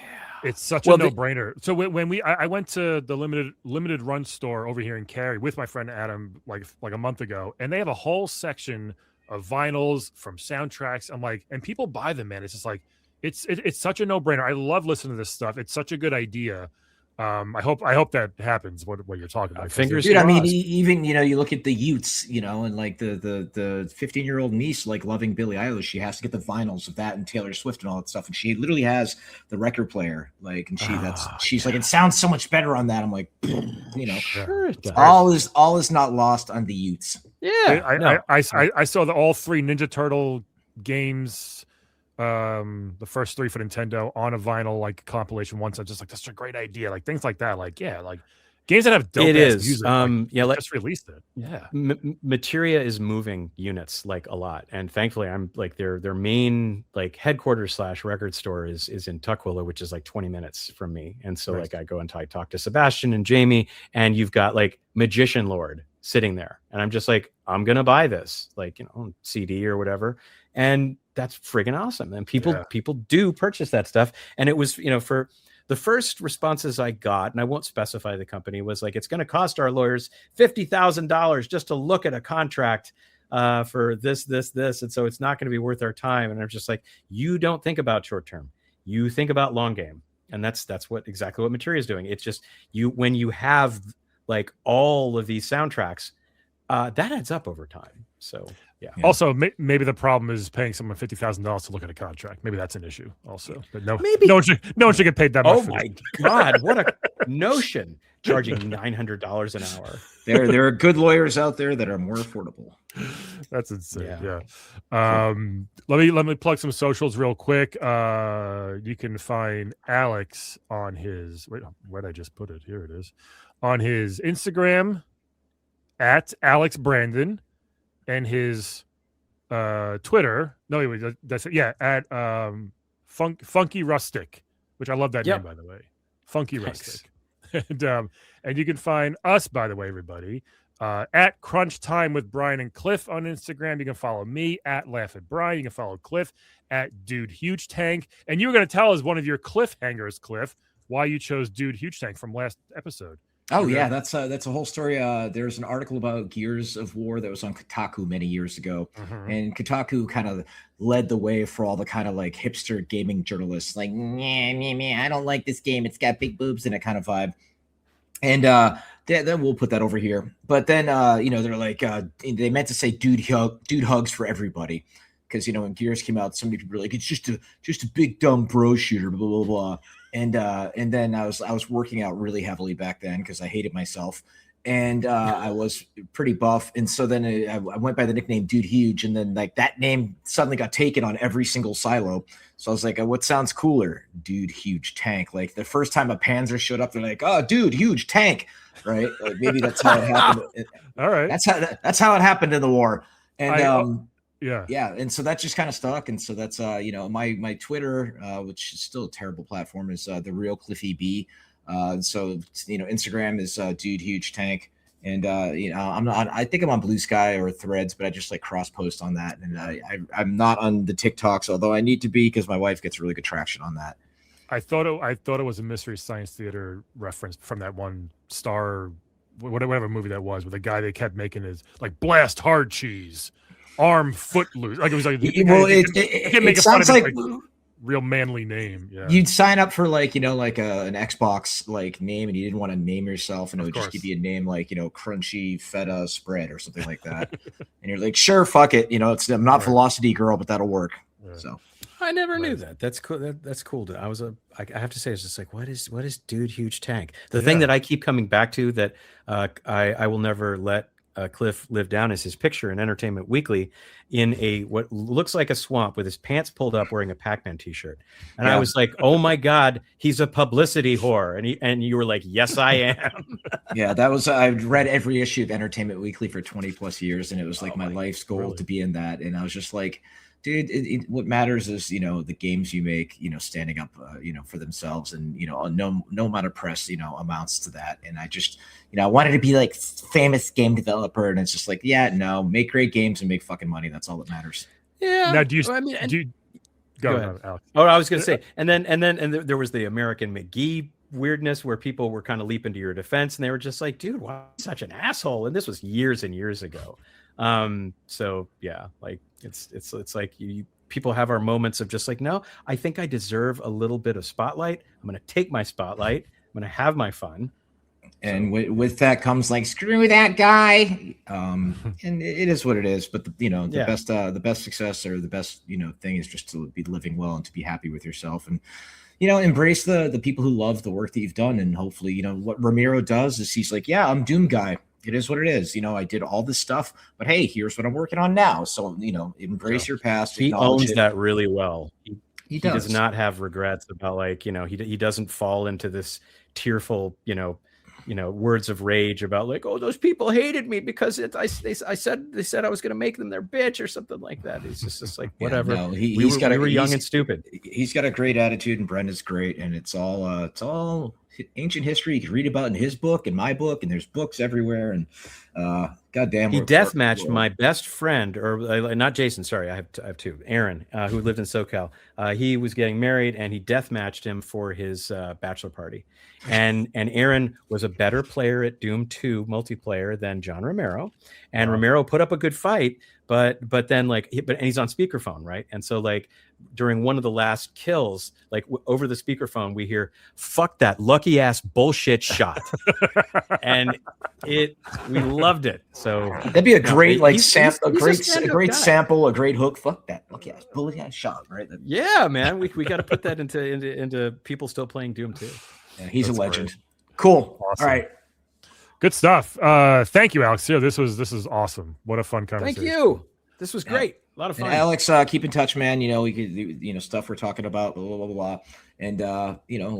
A: it's such a no-brainer. So when I went to the limited run store over here in Cary with my friend Adam like a month ago, and they have a whole section of vinyls from soundtracks. I'm like, and people buy them, man. It's just like, it's such a no-brainer. I love listening to this stuff. It's such a good idea. I hope that happens. What you're talking about?
C: Fingers
B: Dude,
C: crossed.
B: I mean, even you look at the Utes, and like the 15-year-old niece like loving Billie Eilish. She has to get the vinyls of that and Taylor Swift and all that stuff, and she literally has the record player. Like, and she's like, it sounds so much better on that. I'm like,
C: sure it does.
B: all is not lost on the Utes.
C: Yeah,
A: I saw all 3 Ninja Turtle games. The first 3 for Nintendo on a vinyl like compilation once. I'm just like, that's a great idea. Like things like that. Like, yeah, like games that have dope music. Like, just released it. Yeah.
C: Materia is moving units like a lot. And thankfully I'm like their main like headquarters / record store is in Tukwila, which is like 20 minutes from me. And so like I go and I talk to Sebastian and Jamie, and you've got like Magician Lord sitting there. And I'm just like, I'm going to buy this, like, CD or whatever. And that's friggin' awesome. And people do purchase that stuff. And it was, for the first responses I got, and I won't specify the company, was like, it's going to cost our lawyers $50,000 just to look at a contract for this. And so it's not going to be worth our time. And I'm just like, you don't think about short term. You think about long game. And that's exactly what Materia is doing. It's just when you have like all of these soundtracks, that adds up over time. So yeah.
A: Also, maybe the problem is paying someone $50,000 to look at a contract. Maybe that's an issue. Also, but no one should get paid that much.
C: Oh my God, what a notion! Charging $900 an hour.
B: There are good lawyers out there that are more affordable.
A: That's insane. Yeah. Let me plug some socials real quick. You can find Alex on his where'd I just put it? Here it is. On his Instagram at Alex Brandon, and his Twitter. No, wait, that's it. Yeah, at Funky Rustic, which I love that name, by the way. Funky Rustic. And you can find us, by the way, everybody, at Crunch Time with Brian and Cliff on Instagram. You can follow me at Laugh at Brian. You can follow Cliff at Dude Huge Tank. And you were going to tell us one of your cliffhangers, Cliff, why you chose Dude Huge Tank from last episode.
B: Oh yeah, that's a whole story. There's an article about Gears of War that was on Kotaku many years ago, and Kotaku kind of led the way for all the kind of like hipster gaming journalists, like I don't like this game. It's got big boobs and a kind of vibe. And then we'll put that over here. But then they're like they meant to say dude hugs for everybody, because when Gears came out, so many people were like, it's just a big dumb bro shooter, blah blah blah. And then I was working out really heavily back then because I hated myself, and I was pretty buff, and so then I went by the nickname Dude Huge, and then like that name suddenly got taken on every single silo. So I was like, what sounds cooler? Dude Huge Tank. Like the first time a Panzer showed up, they're like, oh, Dude Huge Tank, right? Like maybe that's how it happened.
A: All right,
B: that's how it happened in the war, and
A: Yeah.
B: And so that just kind of stuck. And so that's, my Twitter, which is still a terrible platform, is the real CliffyB. So, Instagram is Dude Huge Tank. And, I think I'm on Blue Sky or Threads, but I just like cross post on that. And I'm not on the TikToks, although I need to be, because my wife gets really good traction on that.
A: I thought it was a Mystery Science Theater reference from that one Star, whatever movie that was, with the guy they kept making is like Blast Hard Cheese. Arm Footloose, like it was like. Well,
B: it sounds like
A: real manly name. Yeah,
B: you'd sign up for like an Xbox like name, and you didn't want to name yourself, and it would just give you a name like Crunchy Feta Spread or something like that, and you're like, sure, fuck it, I'm not Velocity Girl, but that'll work. Yeah. So
C: I never knew that. That's cool. That's cool. I have to say, it's just like, what is Dude Huge Tank? The thing that I keep coming back to that I will never let Cliff live down is his picture in Entertainment Weekly in what looks like a swamp with his pants pulled up wearing a Pac-Man t-shirt. And I was like, oh my God, he's a publicity whore. And you were like, yes, I am.
B: Yeah, that was, I've read every issue of Entertainment Weekly for 20 plus years. And it was like my life's goal to be in that. And I was just like, dude, what matters is, the games you make, standing up, for themselves, and, no amount of press, amounts to that. And I just, I wanted to be like famous game developer, and it's just like, make great games and make fucking money. That's all that matters.
A: Yeah. Now, do you go ahead, Alex.
C: Oh, I was going to say, and then there was the American McGee weirdness where people were kind of leaping to your defense, and they were just like, dude, why are you such an asshole? And this was years and years ago. So yeah, like it's like people have our moments of just like, no, I think I deserve a little bit of spotlight. I'm going to take my spotlight. I'm going to have my fun.
B: And with that comes like, screw that guy. And it is what it is. But the best success, or the best, thing is just to be living well and to be happy with yourself, and, embrace the people who love the work that you've done. And hopefully, what Ramiro does is he's like, yeah, I'm Doom guy. It is what it is. I did all this stuff, but hey, here's what I'm working on now. So, embrace your past.
C: He owns that really well. He does not have regrets about like, he doesn't fall into this tearful, words of rage about like, oh, those people hated me because they said I was going to make them their bitch or something like that. He's just like, whatever. No, we were young and stupid.
B: He's got a great attitude, and Brenda's great. And it's all ancient history you can read about in his book and my book, and there's books everywhere. And goddamn,
C: he death matched my best friend, or not Jason, sorry, I have two, Aaron, who lived in SoCal. He was getting married, and he death matched him for his bachelor party, and Aaron was a better player at Doom 2 multiplayer than John Romero, and Romero put up a good fight, but then like and he's on speakerphone, right? And so like during one of the last kills, like over the speakerphone, we hear "fuck that lucky ass bullshit shot," and we loved it. So
B: that'd be a great sample, a great hook. Fuck that lucky ass bullshit ass shot, right?
C: Yeah, man, we got to put that into people still playing Doom 2.
B: Yeah, he's a legend. Great. Cool.
A: Awesome.
B: All right.
A: Good stuff. Thank you, Alex. Yeah, this is awesome. What a fun conversation.
C: Thank you. This was great. A lot of fun.
B: And Alex, keep in touch, man. We could, stuff we're talking about, blah, blah, blah, blah. And,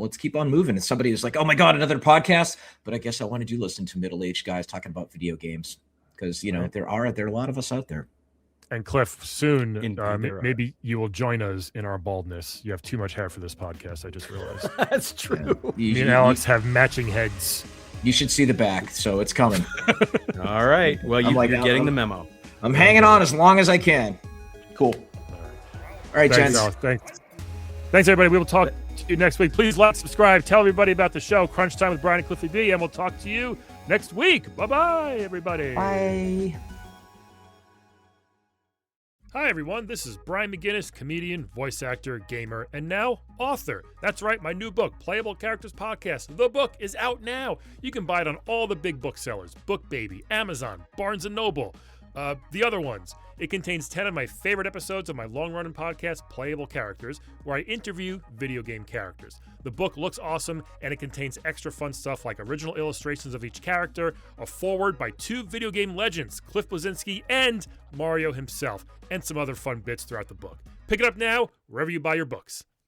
B: let's keep on moving. And somebody was like, oh my God, another podcast. But I guess I wanted you to listen to middle-aged guys talking about video games because, there are a lot of us out there.
A: And Cliff, soon, maybe you will join us in our baldness. You have too much hair for this podcast, I just realized.
C: That's true.
A: Me and Alex have matching heads.
B: You should see the back, so it's coming.
C: All right. Well, you're getting the memo.
B: I'm hanging on as long as I can. Cool. All right,
A: thanks,
B: gents.
A: Thanks, everybody. We will talk to you next week. Please like, subscribe, tell everybody about the show, Crunch Time with Brian and CliffyB, and we'll talk to you next week. Bye-bye, everybody.
B: Bye.
A: Hi, everyone. This is Brian McGinnis, comedian, voice actor, gamer, and now author. That's right, my new book, Playable Characters Podcast. The book is out now. You can buy it on all the big booksellers, BookBaby, Amazon, Barnes & Noble, the other ones. It contains 10 of my favorite episodes of my long-running podcast, Playable Characters, where I interview video game characters. The book looks awesome, and it contains extra fun stuff like original illustrations of each character, a foreword by 2 video game legends, Cliff Bleszinski and Mario himself, and some other fun bits throughout the book. Pick it up now, wherever you buy your books.